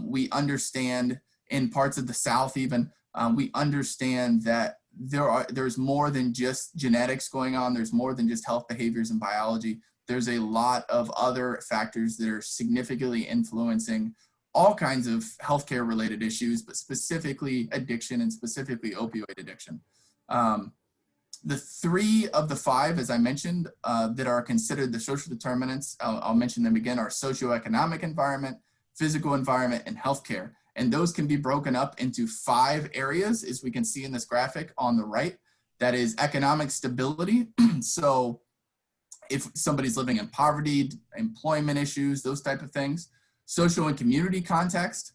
we understand, in parts of the South even, we understand that there's more than just genetics going on. There's more than just health behaviors and biology. There's a lot of other factors that are significantly influencing all kinds of healthcare related issues, but specifically addiction and specifically opioid addiction. The 3 of the 5, as I mentioned, that are considered the social determinants, I'll mention them again, are socioeconomic environment, physical environment, and healthcare. And those can be broken up into 5 areas, as we can see in this graphic on the right. That is economic stability. So if somebody's living in poverty, employment issues, those type of things. Social and community context.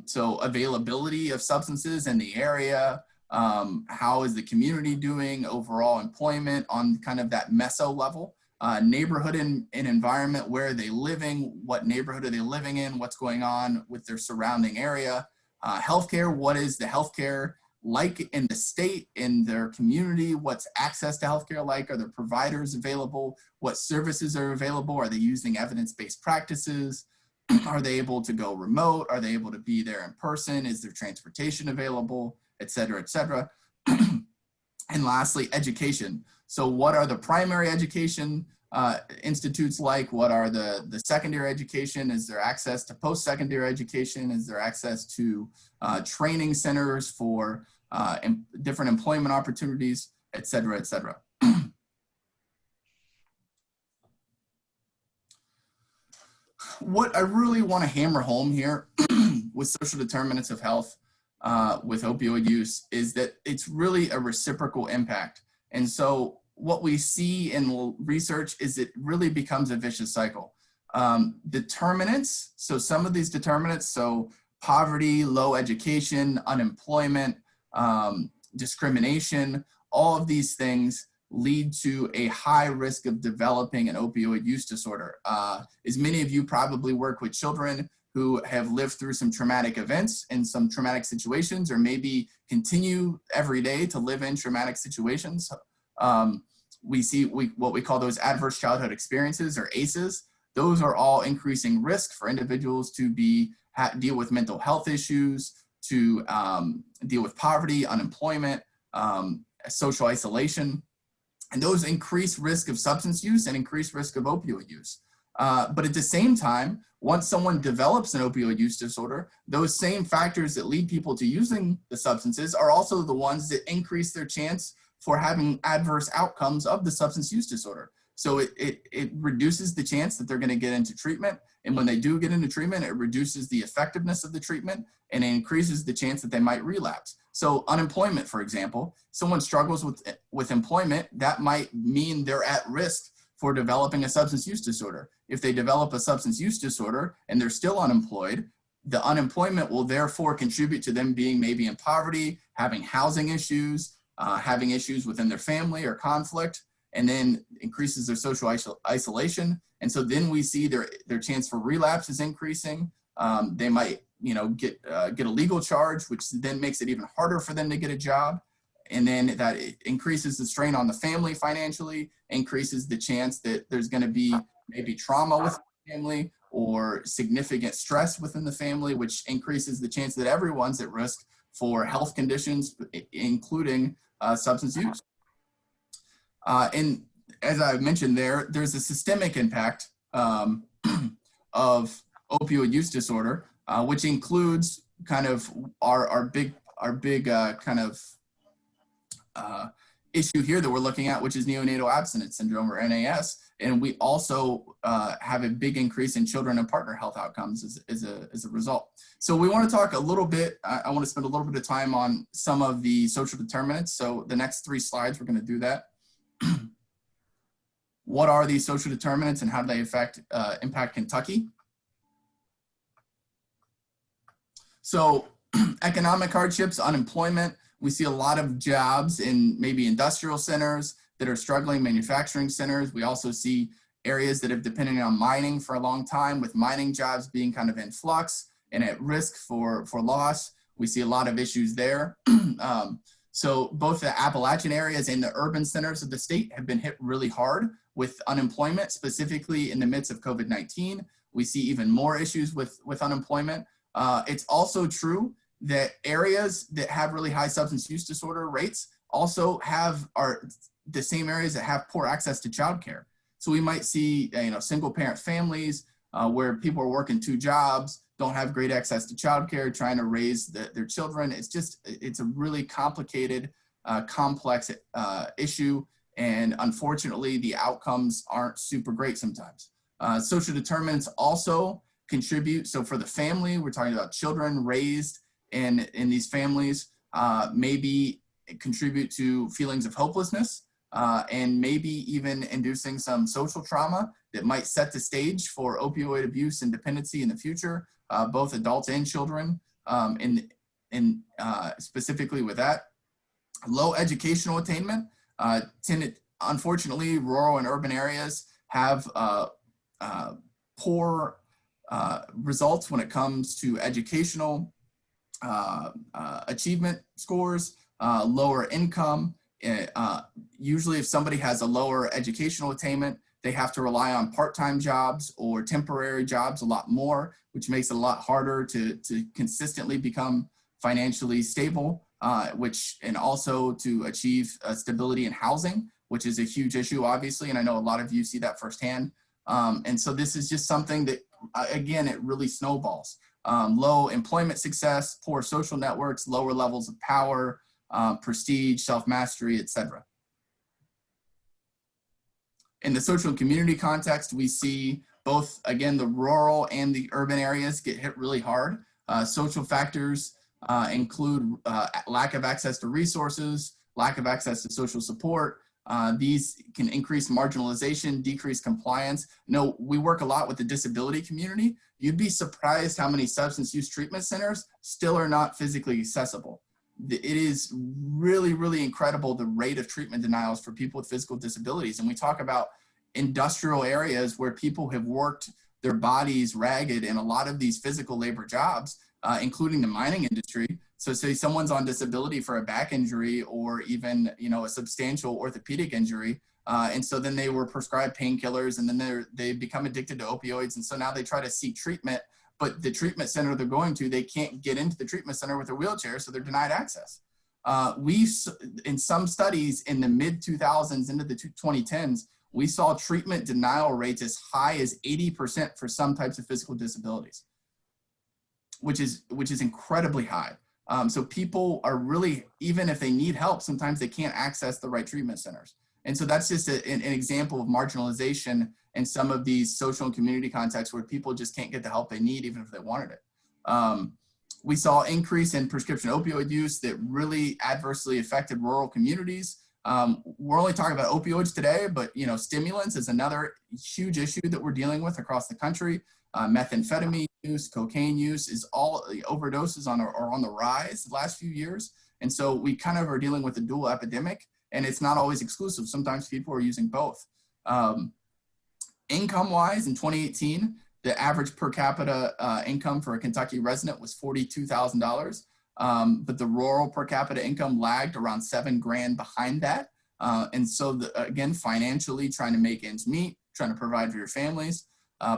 So availability of substances in the area. How is the community doing, overall employment on kind of that meso level, neighborhood and environment, where are they living, what neighborhood are they living in, what's going on with their surrounding area, healthcare, what is the healthcare like in the state, in their community? What's access to healthcare like? Are there providers available? What services are available? Are they using evidence-based practices? Are they able to go remote? Are they able to be there in person? Is there transportation available, et cetera, et cetera? And lastly, education. So what are the primary education institutes like? What are the secondary education? Is there access to post-secondary education? Is there access to training centers for different employment opportunities, et cetera, et cetera? What I really want to hammer home here with social determinants of health with opioid use is that it's really a reciprocal impact. And so what we see in research is it really becomes a vicious cycle. Determinants, so some of these determinants, so poverty, low education, unemployment, discrimination, all of these things lead to a high risk of developing an opioid use disorder. As many of you probably work with children who have lived through some traumatic events and some traumatic situations, or maybe continue every day to live in traumatic situations. We see what we call those adverse childhood experiences, or ACEs. Those are all increasing risk for individuals to deal with mental health issues, to deal with poverty, unemployment, social isolation. And those increase risk of substance use and increase risk of opioid use. But at the same time, once someone develops an opioid use disorder, those same factors that lead people to using the substances are also the ones that increase their chance for having adverse outcomes of the substance use disorder. So it reduces the chance that they're going to get into treatment. And when they do get into treatment, it reduces the effectiveness of the treatment, and it increases the chance that they might relapse. So unemployment, for example, someone struggles with employment, that might mean they're at risk for developing a substance use disorder. If they develop a substance use disorder and they're still unemployed, the unemployment will therefore contribute to them being maybe in poverty, having housing issues, having issues within their family or conflict, and then increases their social isolation. And so then we see their chance for relapse is increasing. They might, get a legal charge, which then makes it even harder for them to get a job. And then that increases the strain on the family financially, increases the chance that there's going to be maybe trauma with the family or significant stress within the family, which increases the chance that everyone's at risk for health conditions, including substance use. And as I mentioned there's a systemic impact of opioid use disorder, which includes kind of our big kind of issue here that we're looking at, which is neonatal abstinence syndrome, or NAS. And we also have a big increase in children and partner health outcomes as a result. So we want to talk a little bit, I want to spend a little bit of time on some of the social determinants. So the next 3 slides, we're going to do that. What are these social determinants and how do they impact Kentucky? So economic hardships, unemployment. We see a lot of jobs in maybe industrial centers that are struggling, manufacturing centers. We also see areas that have depended on mining for a long time, with mining jobs being kind of in flux and at risk for loss. We see a lot of issues there. So both the Appalachian areas and the urban centers of the state have been hit really hard with unemployment, specifically in the midst of COVID-19. We see even more issues with unemployment. It's also true that areas that have really high substance use disorder rates also are the same areas that have poor access to childcare. So we might see, single parent families where people are working 2 jobs, don't have great access to childcare, trying to raise their children. It's a really complicated, complex issue. And unfortunately, the outcomes aren't super great sometimes. Social determinants also contribute. So for the family, we're talking about children raised in these families, maybe contribute to feelings of hopelessness, and maybe even inducing some social trauma that might set the stage for opioid abuse and dependency in the future, both adults and children, and specifically with that. Low educational attainment. Unfortunately, rural and urban areas have poor results when it comes to educational achievement scores, lower income. Usually if somebody has a lower educational attainment, they have to rely on part-time jobs or temporary jobs a lot more, which makes it a lot harder to consistently become financially stable, and also to achieve stability in housing, which is a huge issue, obviously. And I know a lot of you see that firsthand. And so this is just something that, again, it really snowballs. Low employment success, poor social networks, lower levels of power, prestige, self-mastery, etc. In the social and community context, we see both, again, the rural and the urban areas get hit really hard. Social factors include lack of access to resources, lack of access to social support. These can increase marginalization, decrease compliance. No, we work a lot with the disability community. You'd be surprised how many substance use treatment centers still are not physically accessible. It is really, really incredible the rate of treatment denials for people with physical disabilities. And we talk about industrial areas where people have worked their bodies ragged in a lot of these physical labor jobs, including the mining industry. So say someone's on disability for a back injury or even, a substantial orthopedic injury. And so then they were prescribed painkillers, and then they become addicted to opioids. And so now they try to seek treatment, but the treatment center they're going to, they can't get into the treatment center with a wheelchair, so they're denied access. In some studies in the mid 2000s into the 2010s, we saw treatment denial rates as high as 80% for some types of physical disabilities, which is incredibly high. So people are really, even if they need help, sometimes they can't access the right treatment centers. And so that's just an example of marginalization in some of these social and community contexts where people just can't get the help they need, even if they wanted it. We saw increase in prescription opioid use that really adversely affected rural communities. We're only talking about opioids today, but stimulants is another huge issue that we're dealing with across the country. Methamphetamine use, cocaine use is all overdoses are on the rise the last few years. And so we kind of are dealing with a dual epidemic, and it's not always exclusive. Sometimes people are using both. Income-wise, in 2018, the average per capita income for a Kentucky resident was $42,000. But the rural per capita income lagged around $7,000 behind that. And so again, financially trying to make ends meet, trying to provide for your families.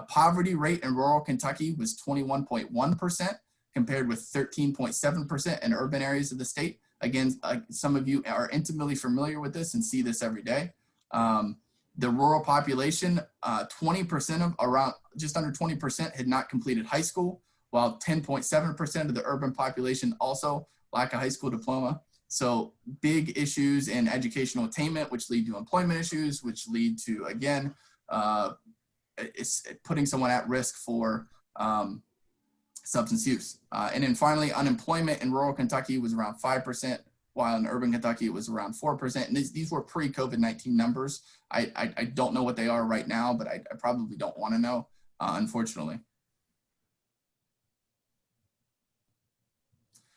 Poverty rate in rural Kentucky was 21.1% compared with 13.7% in urban areas of the state. Again, some of you are intimately familiar with this and see this every day. The rural population, 20% just under 20% had not completed high school, while 10.7% of the urban population also lack a high school diploma. So big issues in educational attainment, which lead to employment issues, which lead to, again, it's putting someone at risk for substance use. And then finally, unemployment in rural Kentucky was around 5%, while in urban Kentucky it was around 4%. And these were pre-COVID-19 numbers. I don't know what they are right now, but I probably don't want to know, unfortunately.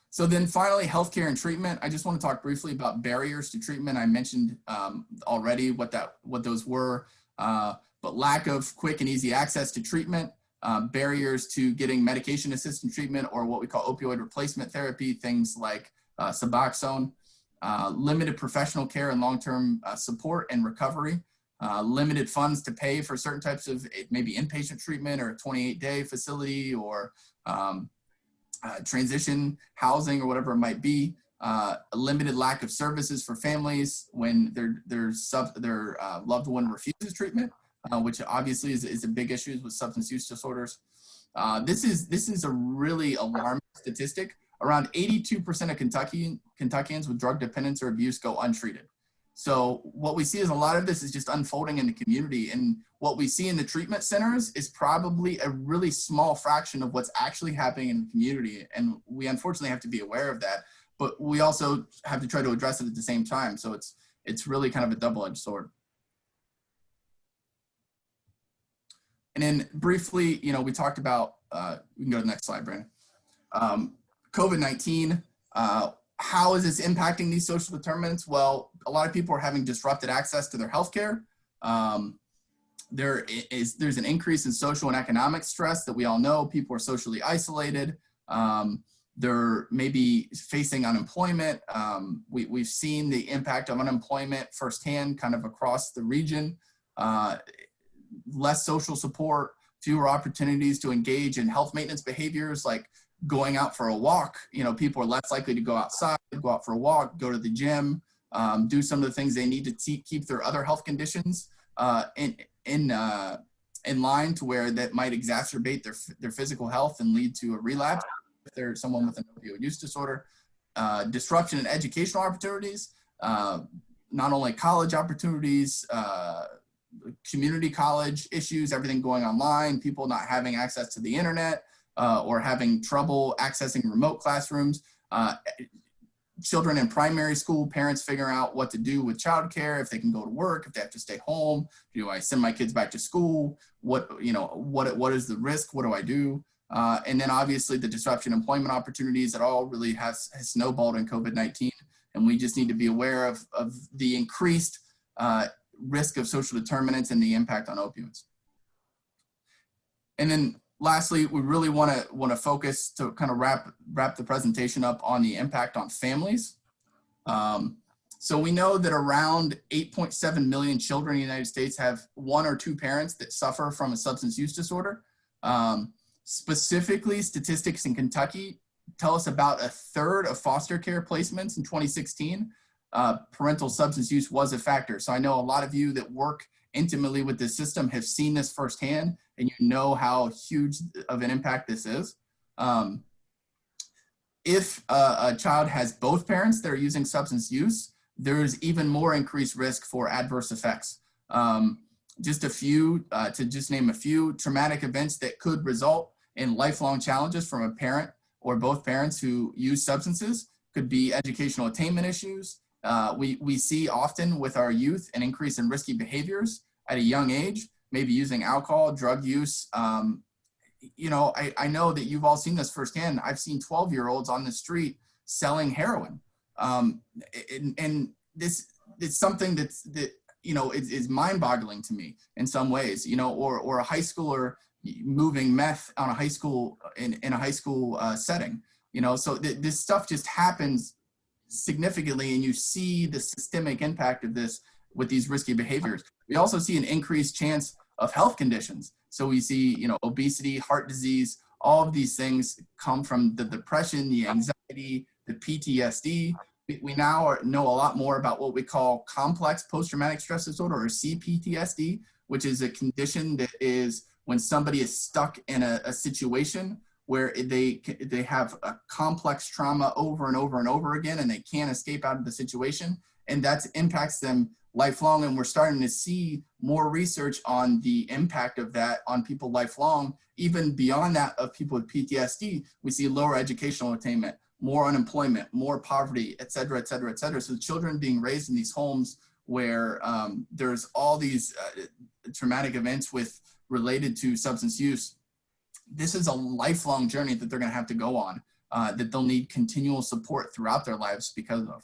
So then finally, healthcare and treatment. I just want to talk briefly about barriers to treatment. I mentioned already what those were, but lack of quick and easy access to treatment, barriers to getting medication-assisted treatment or what we call opioid replacement therapy, things like Suboxone, limited professional care and long-term support and recovery, limited funds to pay for certain types of maybe inpatient treatment or a 28-day facility or transition housing or whatever it might be, a limited lack of services for families when their loved one refuses treatment, which obviously is a big issue with substance use disorders. This is a really alarming statistic. Around 82% of Kentuckians with drug dependence or abuse go untreated. So what we see is a lot of this is just unfolding in the community, and what we see in the treatment centers is probably a really small fraction of what's actually happening in the community. And we unfortunately have to be aware of that, but we also have to try to address it at the same time. So it's really kind of a double-edged sword. And then briefly, we talked about, we can go to the next slide, Brandon. COVID-19, how is this impacting these social determinants? Well, a lot of people are having disrupted access to their healthcare. There's an increase in social and economic stress that we all know. People are socially isolated. they're maybe facing unemployment. We've seen the impact of unemployment firsthand kind of across the region. Less social support, fewer opportunities to engage in health maintenance behaviors like going out for a walk. You know, people are less likely to go outside, go out for a walk, go to the gym, do some of the things they need to keep their other health conditions in line, to where that might exacerbate their physical health and lead to a relapse if they're someone with an opioid use disorder. Disruption in educational opportunities, not only college opportunities, community college issues, everything going online, people not having access to the internet or having trouble accessing remote classrooms, children in primary school, parents figuring out what to do with childcare, if they can go to work, if they have to stay home, do I send my kids back to school? What is the risk? What do I do? And then obviously the disruption in employment opportunities, that all really has snowballed in COVID-19. And we just need to be aware of the increased risk of social determinants and the impact on opioids. And then lastly, we really want to focus to kind of wrap the presentation up on the impact on families. So we know that around 8.7 million children in the United States have one or two parents that suffer from a substance use disorder. Specifically, statistics in Kentucky tell us about a third of foster care placements in 2016. Parental substance use was a factor. So I know a lot of you that work intimately with this system have seen this firsthand, and you know how huge of an impact this is. If a child has both parents that are using substance use, there's even more increased risk for adverse effects. Just a few, to just name a few, traumatic events that could result in lifelong challenges from a parent or both parents who use substances could be educational attainment issues. We see often with our youth an increase in risky behaviors at a young age, maybe using alcohol, drug use. You know, I know that you've all seen this firsthand. I've seen 12-year-olds on the street selling heroin. And this is something that you know, is mind-boggling to me in some ways, you know, or a high schooler moving meth on a high school in a high school setting, you know. So this stuff just happens significantly, and you see the systemic impact of this with these risky behaviors. We also see an increased chance of health conditions. So we see, you know, obesity, heart disease, all of these things come from the depression, the anxiety, the PTSD. We now know a lot more about what we call complex post-traumatic stress disorder, or CPTSD, which is a condition that is when somebody is stuck in a situation where they have a complex trauma over and over and over again, and they can't escape out of the situation, and that impacts them lifelong. And we're starting to see more research on the impact of that on people lifelong. Even beyond that, of people with PTSD, we see lower educational attainment, more unemployment, more poverty, et cetera, et cetera, et cetera. So children being raised in these homes where there's all these traumatic events related to substance use, this is a lifelong journey that they're going to have to go on, that they'll need continual support throughout their lives because of.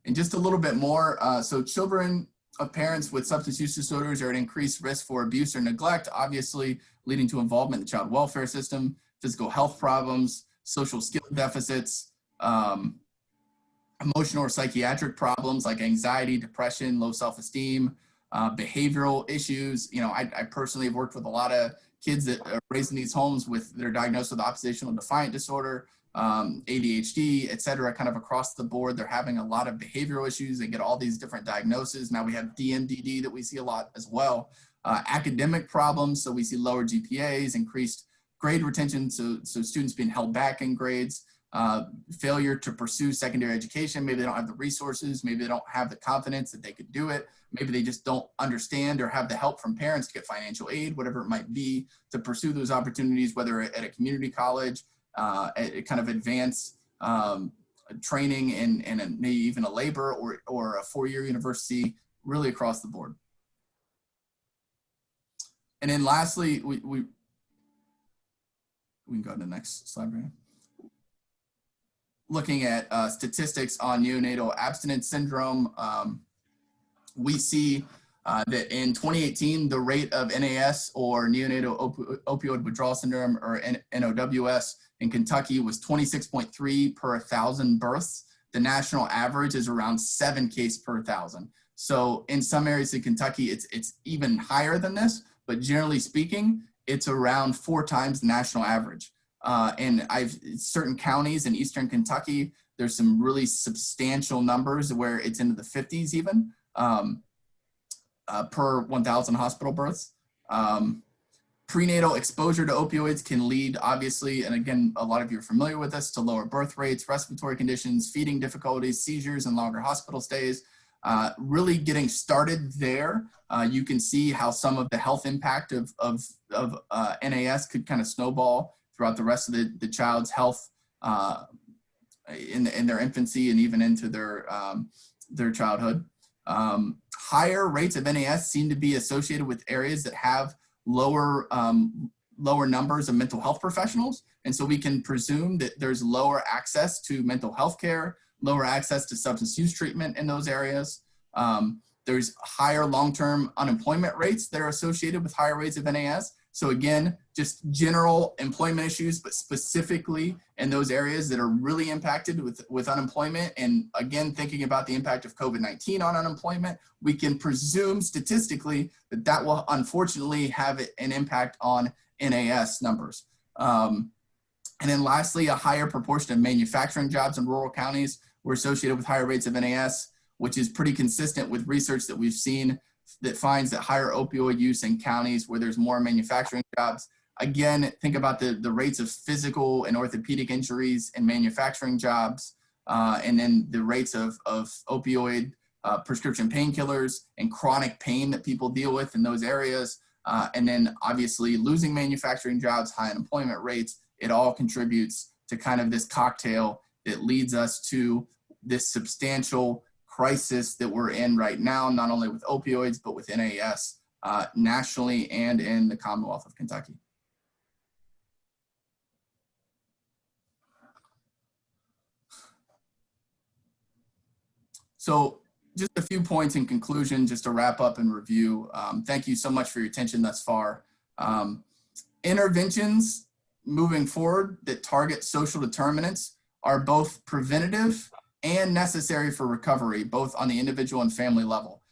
And just a little bit more, so children of parents with substance use disorders are at increased risk for abuse or neglect, obviously leading to involvement in the child welfare system, physical health problems, social skill deficits, emotional or psychiatric problems like anxiety, depression, low self-esteem, behavioral issues. You know, I personally have worked with a lot of kids that are raised in these homes that are diagnosed with oppositional defiant disorder, ADHD, et cetera, kind of across the board. They're having a lot of behavioral issues. They get all these different diagnoses. Now we have DMDD that we see a lot as well. Academic problems, so we see lower GPAs, increased grade retention, so students being held back in grades, failure to pursue secondary education. Maybe they don't have the resources, maybe they don't have the confidence that they could do it, maybe they just don't understand or have the help from parents to get financial aid, whatever it might be, to pursue those opportunities, whether at a community college, at kind of advanced training and maybe even a labor or a four-year university, really across the board. And then lastly, we can go to the next slide, Brandon. Looking at statistics on neonatal abstinence syndrome, we see that in 2018, the rate of NAS, or neonatal opioid withdrawal syndrome, or NOWS, in Kentucky was 26.3 per 1,000 births. The national average is around 7 cases per 1,000. So in some areas in Kentucky, it's even higher than this, but generally speaking, it's around 4 times the national average. And certain counties in Eastern Kentucky, there's some really substantial numbers where it's into the 50s even. Per 1,000 hospital births. Prenatal exposure to opioids can lead, obviously, and again, a lot of you are familiar with this, to lower birth rates, respiratory conditions, feeding difficulties, seizures, and longer hospital stays. Really getting started there, you can see how some of the health impact of NAS could kind of snowball throughout the rest of the child's health in their infancy and even into their childhood. Higher rates of NAS seem to be associated with areas that have lower numbers of mental health professionals. And so we can presume that there's lower access to mental health care, lower access to substance use treatment in those areas. There's higher long-term unemployment rates that are associated with higher rates of NAS. So again, just general employment issues, but specifically in those areas that are really impacted with unemployment. And again, thinking about the impact of COVID-19 on unemployment, we can presume statistically that will unfortunately have an impact on NAS numbers. And then lastly, a higher proportion of manufacturing jobs in rural counties were associated with higher rates of NAS, which is pretty consistent with research that we've seen that finds that higher opioid use in counties where there's more manufacturing jobs. Again, think about the rates of physical and orthopedic injuries in manufacturing jobs, and then the rates of opioid prescription painkillers and chronic pain that people deal with in those areas. And then obviously losing manufacturing jobs, high unemployment rates, it all contributes to kind of this cocktail that leads us to this substantial crisis that we're in right now, not only with opioids, but with NAS nationally and in the Commonwealth of Kentucky. So just a few points in conclusion, just to wrap up and review. Thank you so much for your attention thus far. Interventions moving forward that target social determinants are both preventative and necessary for recovery, both on the individual and family level.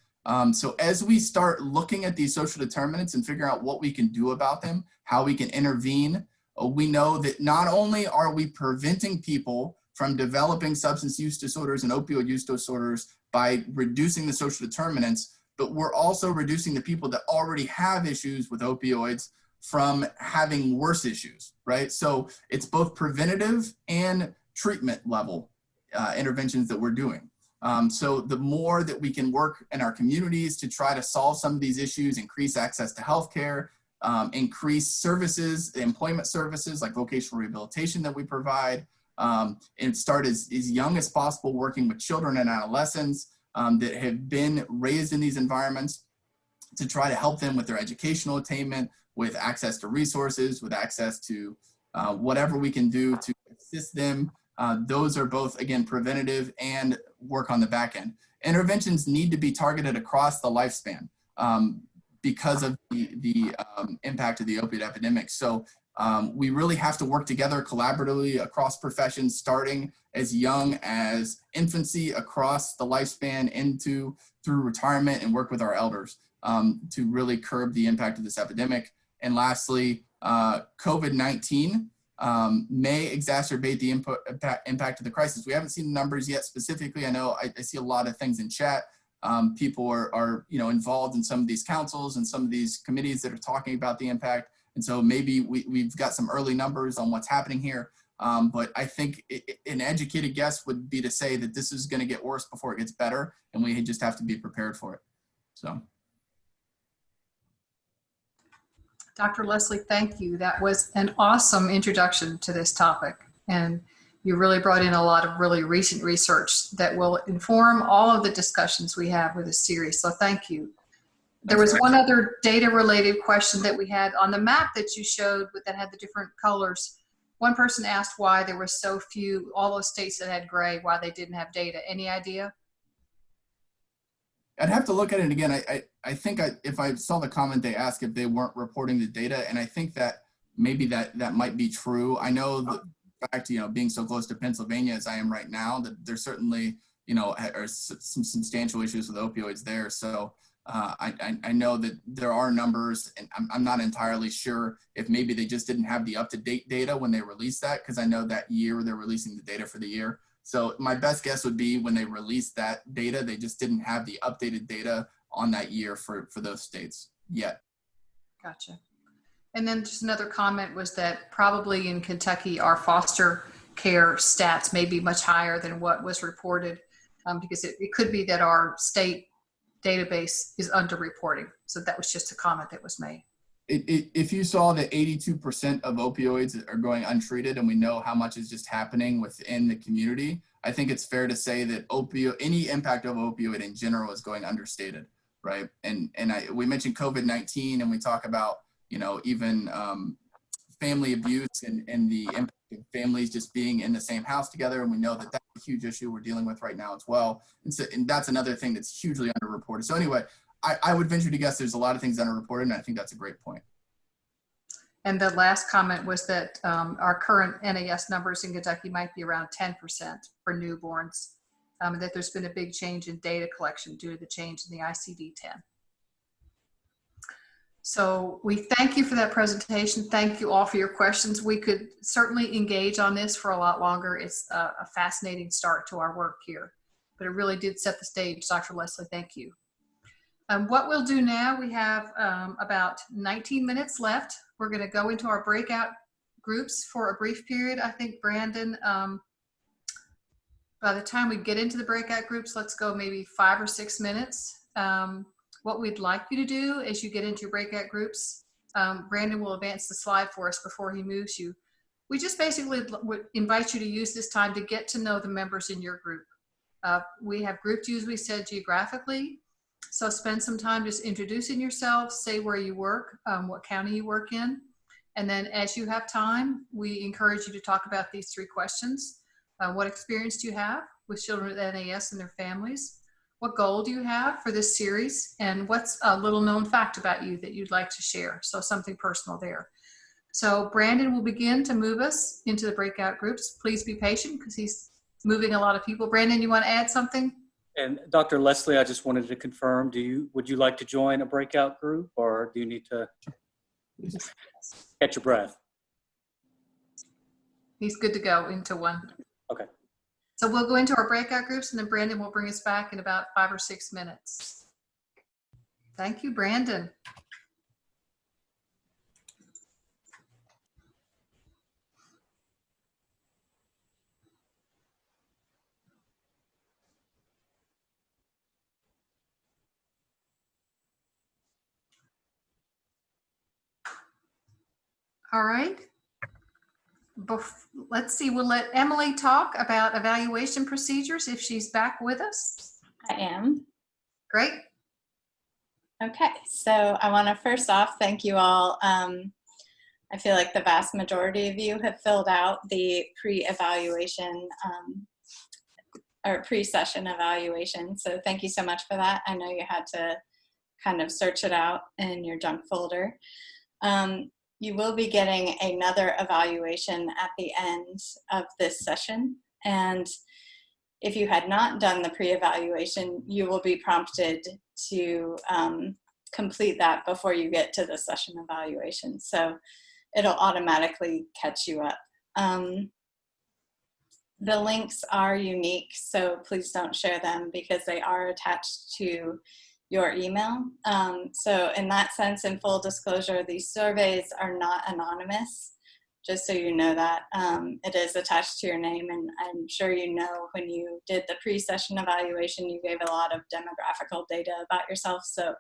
So as we start looking at these social determinants and figure out what we can do about them, how we can intervene, we know that not only are we preventing people from developing substance use disorders and opioid use disorders by reducing the social determinants, but we're also reducing the people that already have issues with opioids from having worse issues, right? So it's both preventative and treatment level interventions that we're doing. So the more that we can work in our communities to try to solve some of these issues, increase access to healthcare, increase services, employment services like vocational rehabilitation that we provide, and start as young as possible working with children and adolescents that have been raised in these environments to try to help them with their educational attainment, with access to resources, with access to whatever we can do to assist them. Those are both, again, preventative and work on the back end. Interventions need to be targeted across the lifespan because of the impact of the opioid epidemic. So we really have to work together collaboratively across professions, starting as young as infancy, across the lifespan, through retirement, and work with our elders to really curb the impact of this epidemic. And lastly, COVID-19 may exacerbate the impact of the crisis. We haven't seen the numbers yet specifically. I know I see a lot of things in chat. People are involved in some of these councils and some of these committees that are talking about the impact. And so maybe we've got some early numbers on what's happening here. But I think an educated guess would be to say that this is going to get worse before it gets better, and we just have to be prepared for it. So. Dr. Leslie, thank you. That was an awesome introduction to this topic. And you really brought in a lot of really recent research that will inform all of the discussions we have with this series. So thank you. There was one other data related question that we had on the map that you showed that had the different colors. One person asked why there were so few, all those states that had gray, why they didn't have data. Any idea? I'd have to look at it again. I think if I saw the comment, they asked if they weren't reporting the data, and I think that maybe that might be true. I know the fact, being so close to Pennsylvania as I am right now, that there's certainly, are some substantial issues with opioids there. So I know that there are numbers, and I'm not entirely sure if maybe they just didn't have the up-to-date data when they released that, because I know that year they're releasing the data for the year. So my best guess would be when they released that data, they just didn't have the updated data on that year for those states yet. Gotcha. And then just another comment was that probably in Kentucky, our foster care stats may be much higher than what was reported, because it could be that our state database is underreporting. So that was just a comment that was made. If you saw that 82% of opioids are going untreated, and we know how much is just happening within the community, I think it's fair to say that any impact of opioid in general is going understated, right? And we mentioned COVID-19, and we talk about, even family abuse and the impact of families just being in the same house together, and we know that that's a huge issue we're dealing with right now as well. And that's another thing that's hugely underreported. So anyway, I would venture to guess there's a lot of things underreported, and I think that's a great point. And the last comment was that our current NAS numbers in Kentucky might be around 10% for newborns, and that there's been a big change in data collection due to the change in the ICD-10. So we thank you for that presentation. Thank you all for your questions. We could certainly engage on this for a lot longer. It's a fascinating start to our work here, but it really did set the stage. Dr. Leslie, thank you. What we'll do now, we have about 19 minutes left. We're going to go into our breakout groups for a brief period. I think, Brandon, by the time we get into the breakout groups, let's go maybe 5 or 6 minutes. What we'd like you to do as you get into your breakout groups, Brandon will advance the slide for us before he moves you. We just basically would invite you to use this time to get to know the members in your group. We have grouped you, as we said, geographically. So spend some time just introducing yourself, say where you work, what county you work in. And then as you have time, we encourage you to talk about these 3 questions. What experience do you have with children with NAS and their families? What goal do you have for this series? And what's a little known fact about you that you'd like to share? So something personal there. So Brandon will begin to move us into the breakout groups. Please be patient because he's moving a lot of people. Brandon, you want to add something? And Dr. Leslie, I just wanted to confirm, would you like to join a breakout group, or do you need to catch your breath? He's good to go into one. Okay. So we'll go into our breakout groups, and then Brandon will bring us back in about 5 or 6 minutes. Thank you, Brandon. All right. Let's see, we'll let Emily talk about evaluation procedures if she's back with us. I am. Great. Okay, so I want to first off thank you all. I feel like the vast majority of you have filled out the pre-evaluation or pre-session evaluation. So thank you so much for that. I know you had to kind of search it out in your junk folder. You will be getting another evaluation at the end of this session. And if you had not done the pre-evaluation, you will be prompted to complete that before you get to the session evaluation. So it'll automatically catch you up. The links are unique, so please don't share them because they are attached to your email. So in that sense, in full disclosure, these surveys are not anonymous, just so you know that. It is attached to your name, and I'm sure you know when you did the pre-session evaluation, you gave a lot of demographical data about yourself, so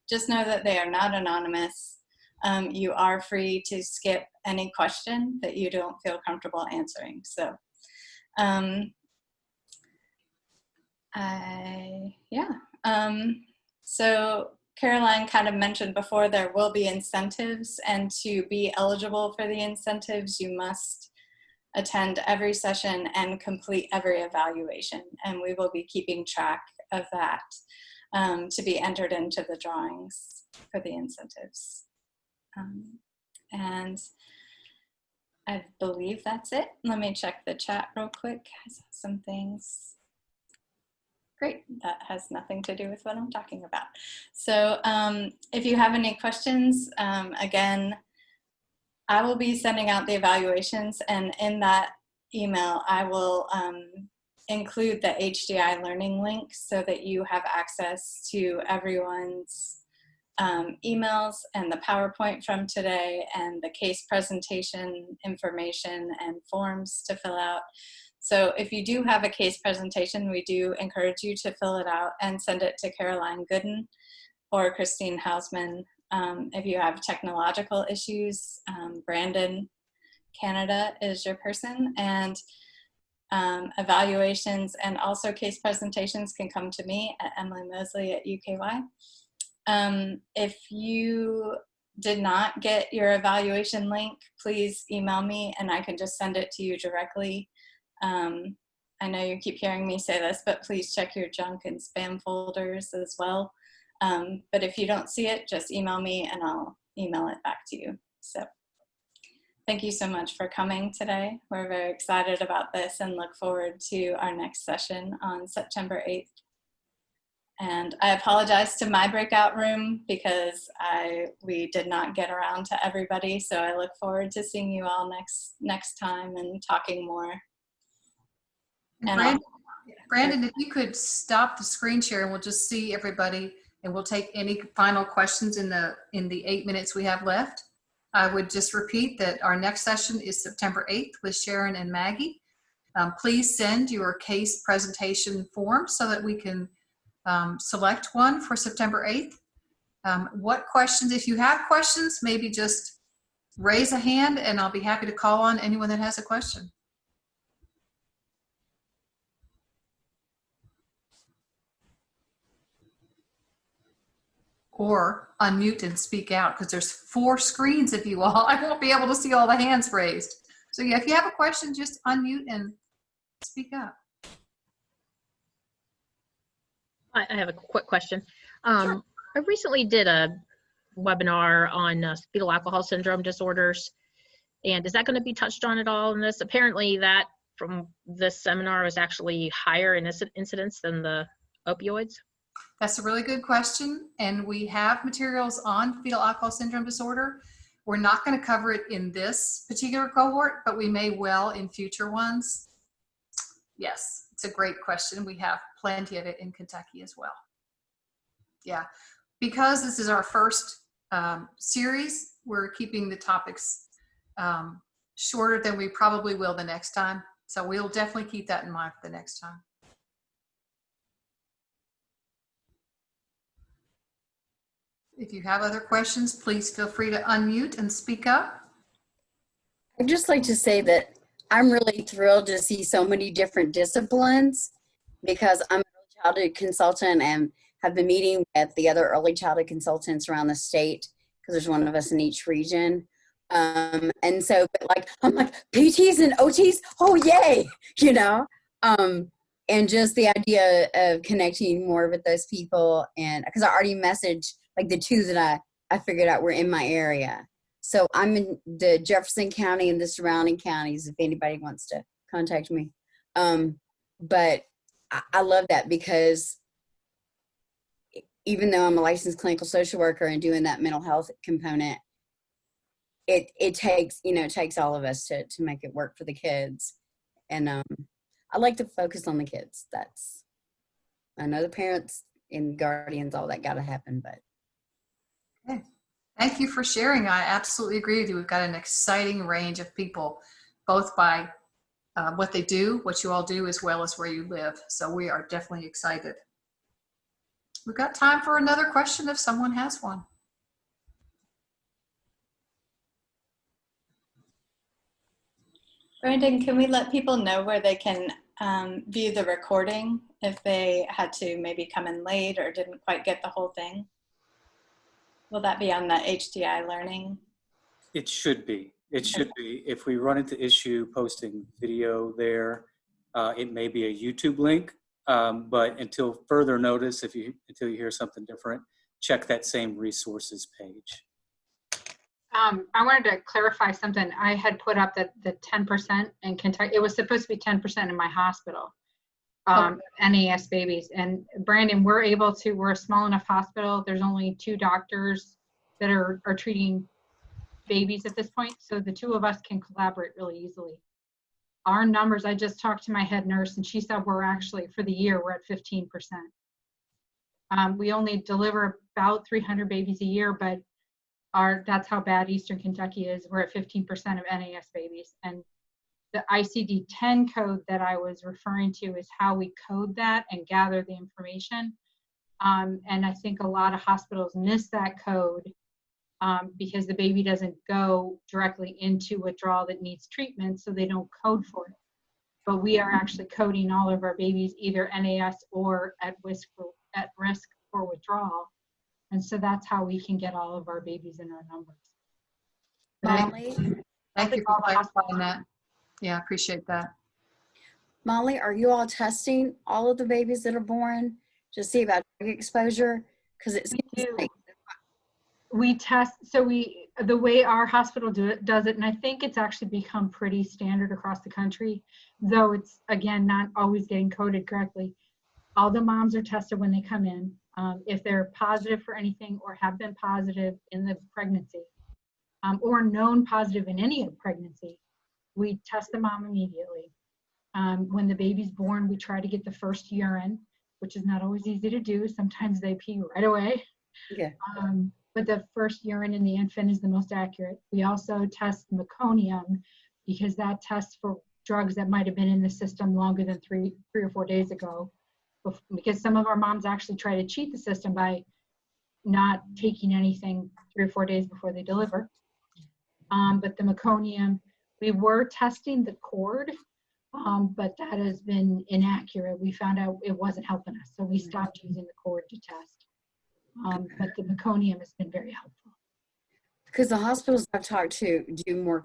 just know that they are not anonymous. You are free to skip any question that you don't feel comfortable answering. So, so Caroline kind of mentioned before, there will be incentives, and to be eligible for the incentives, you must attend every session and complete every evaluation, and we will be keeping track of that. to be entered into the drawings for the incentives. And I believe that's it. Let me check the chat real quick. I saw some things. Great, that has nothing to do with what I'm talking about. So if you have any questions, again, I will be sending out the evaluations, and in that email, I will include the HDI learning link so that you have access to everyone's emails and the PowerPoint from today and the case presentation information and forms to fill out. So if you do have a case presentation, we do encourage you to fill it out and send it to Caroline Gooden or Christine Hausman. If you have technological issues, Brandon Canada is your person, and evaluations and also case presentations can come to me at Emily Mosley at UKY. If you did not get your evaluation link, please email me and I can just send it to you directly. I know you keep hearing me say this, but please check your junk and spam folders as well. But if you don't see it, just email me and I'll email it back to you. So thank you so much for coming today. We're very excited about this and look forward to our next session on September 8th. And I apologize to my breakout room because we did not get around to everybody. So I look forward to seeing you all next time and talking more. And Brandon, if you could stop the screen share and we'll just see everybody and we'll take any final questions in the 8 minutes we have left. I would just repeat that our next session is September 8th with Sharon and Maggie. Please send your case presentation form so that we can select one for September 8th. What questions, if you have questions, maybe just raise a hand and I'll be happy to call on anyone that has a question. Or unmute and speak out, because there's 4 screens of you all. I won't be able to see all the hands raised. So yeah, if you have a question, just unmute and speak up. I have a quick question. Sure. I recently did a webinar on fetal alcohol syndrome disorders, and is that going to be touched on at all in this? Apparently that from this seminar was actually higher in incidence than the opioids. That's a really good question. And we have materials on fetal alcohol syndrome disorder. We're not going to cover it in this particular cohort, but we may well in future ones. Yes, it's a great question. We have plenty of it in Kentucky as well. Yeah, because this is our first series, we're keeping the topics shorter than we probably will the next time. So we'll definitely keep that in mind for the next time. If you have other questions, please feel free to unmute and speak up. I'd just like to say that I'm really thrilled to see so many different disciplines, because I'm an early childhood consultant and have been meeting with the other early childhood consultants around the state, because there's one of us in each region. And so, but like, I'm like, PTs and OTs, oh yay, you know? And just the idea of connecting more with those people, and because I already messaged like the 2 that I figured out were in my area. So I'm in the Jefferson County and the surrounding counties if anybody wants to contact me. But I love that, because even though I'm a licensed clinical social worker and doing that mental health component, it takes, you know, it takes all of us to make it work for the kids. And I like to focus on the kids. I know the parents and guardians, all that got to happen, but. Okay. Thank you for sharing. I absolutely agree with you. We've got an exciting range of people, both by what they do, what you all do, as well as where you live. So we are definitely excited. We've got time for another question if someone has one. Brandon, can we let people know where they can view the recording if they had to maybe come in late or didn't quite get the whole thing? Will that be on the HDI learning? It should be. It should be. If we run into issue posting video there, it may be a YouTube link. But until further notice, until you hear something different, check that same resources page. I wanted to clarify something. I had put up that the 10% in Kentucky, it was supposed to be 10% in my hospital, NAS babies. And Brandon, we're a small enough hospital. There's only 2 doctors that are treating babies at this point. So the 2 of us can collaborate really easily. Our numbers, I just talked to my head nurse and she said we're actually, for the year, we're at 15%. We only deliver about 300 babies a year, but that's how bad Eastern Kentucky is. We're at 15% of NAS babies. And the ICD-10 code that I was referring to is how we code that and gather the information. And I think a lot of hospitals miss that code because the baby doesn't go directly into withdrawal that needs treatment, so they don't code for it. But we are actually coding all of our babies either NAS or at risk for withdrawal. And so that's how we can get all of our babies in our numbers. Molly, Thank you for clarifying that. Yeah, I appreciate that. Molly, are you all testing all of the babies that are born to see about drug exposure? Because it seems like we test, so the way our hospital does it, and I think it's actually become pretty standard across the country, though it's, again, not always getting coded correctly. All the moms are tested when they come in. If they're positive for anything or have been positive in the pregnancy or known positive in any pregnancy, we test the mom immediately. When the baby's born, we try to get the first urine, which is not always easy to do. Sometimes they pee right away. yeah. But the first urine in the infant is the most accurate. We also test meconium because that tests for drugs that might have been in the system longer than three or 4 days ago. Because some of our moms actually try to cheat the system by not taking anything 3 or 4 days before they deliver. But the meconium, we were testing the cord, but that has been inaccurate. We found out it wasn't helping us, so we stopped using the cord to test. But the meconium has been very helpful. Because the hospitals I've talked to do more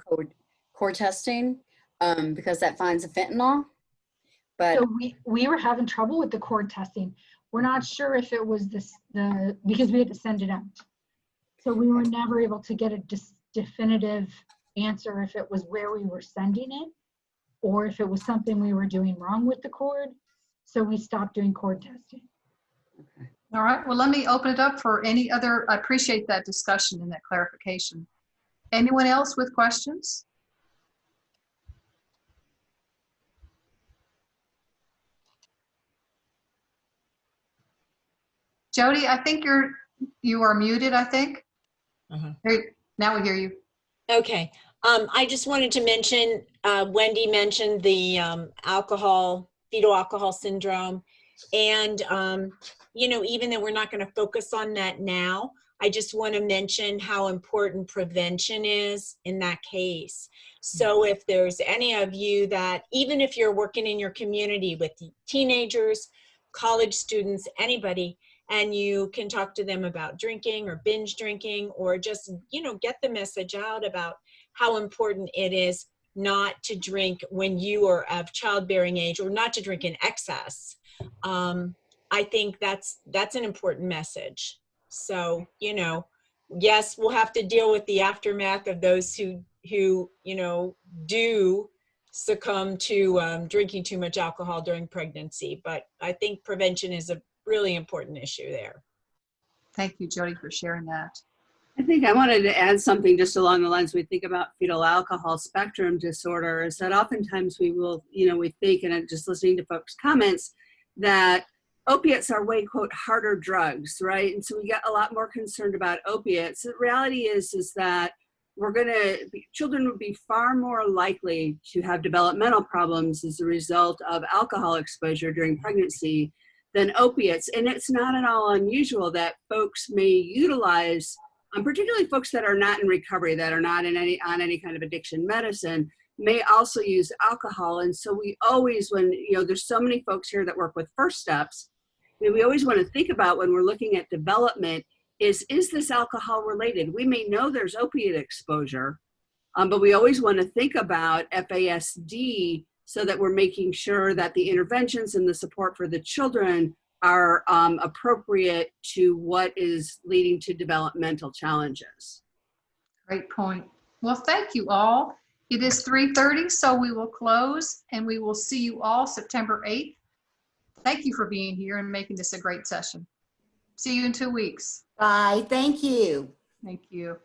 core testing because that finds a fentanyl. But So we were having trouble with the cord testing. We're not sure if it was because we had to send it out. So we were never able to get a definitive answer if it was where we were sending it or if it was something we were doing wrong with the cord. So we stopped doing cord testing. okay. All right, well, let me open it up for any other, I appreciate that discussion and that clarification. Anyone else with questions? Jody, I think you are muted, I think. Now we hear you. Okay. I just wanted to mention, Wendy mentioned the fetal alcohol syndrome. And, even though we're not going to focus on that now, I just want to mention how important prevention is in that case. So if there's any of you that, even if you're working in your community with teenagers, college students, anybody, and you can talk to them about drinking or binge drinking or just, get the message out about how important it is not to drink when you are of childbearing age or not to drink in excess. I think that's an important message. So, yes, we'll have to deal with the aftermath of those who do succumb to drinking too much alcohol during pregnancy. But I think prevention is a really important issue there. Thank you, Jody, for sharing that. I think I wanted to add something just along the lines we think about fetal alcohol spectrum disorder is that oftentimes we will, we think, and I'm just listening to folks' comments, that opiates are way, quote, harder drugs, right? And so we get a lot more concerned about opiates. The reality is that children would be far more likely to have developmental problems as a result of alcohol exposure during pregnancy than opiates. And it's not at all unusual that folks may utilize, particularly folks that are not in recovery, that are not on any kind of addiction medicine, may also use alcohol. And so we always, when, there's so many folks here that work with first steps, we always want to think about when we're looking at development, is this alcohol related? We may know there's opiate exposure, but we always want to think about FASD so that we're making sure that the interventions and the support for the children are appropriate to what is leading to developmental challenges. Great point. Well, thank you all. It is 3:30, so we will close and we will see you all September 8th. Thank you for being here and making this a great session. See you in 2 weeks. Bye. Thank you. Thank you.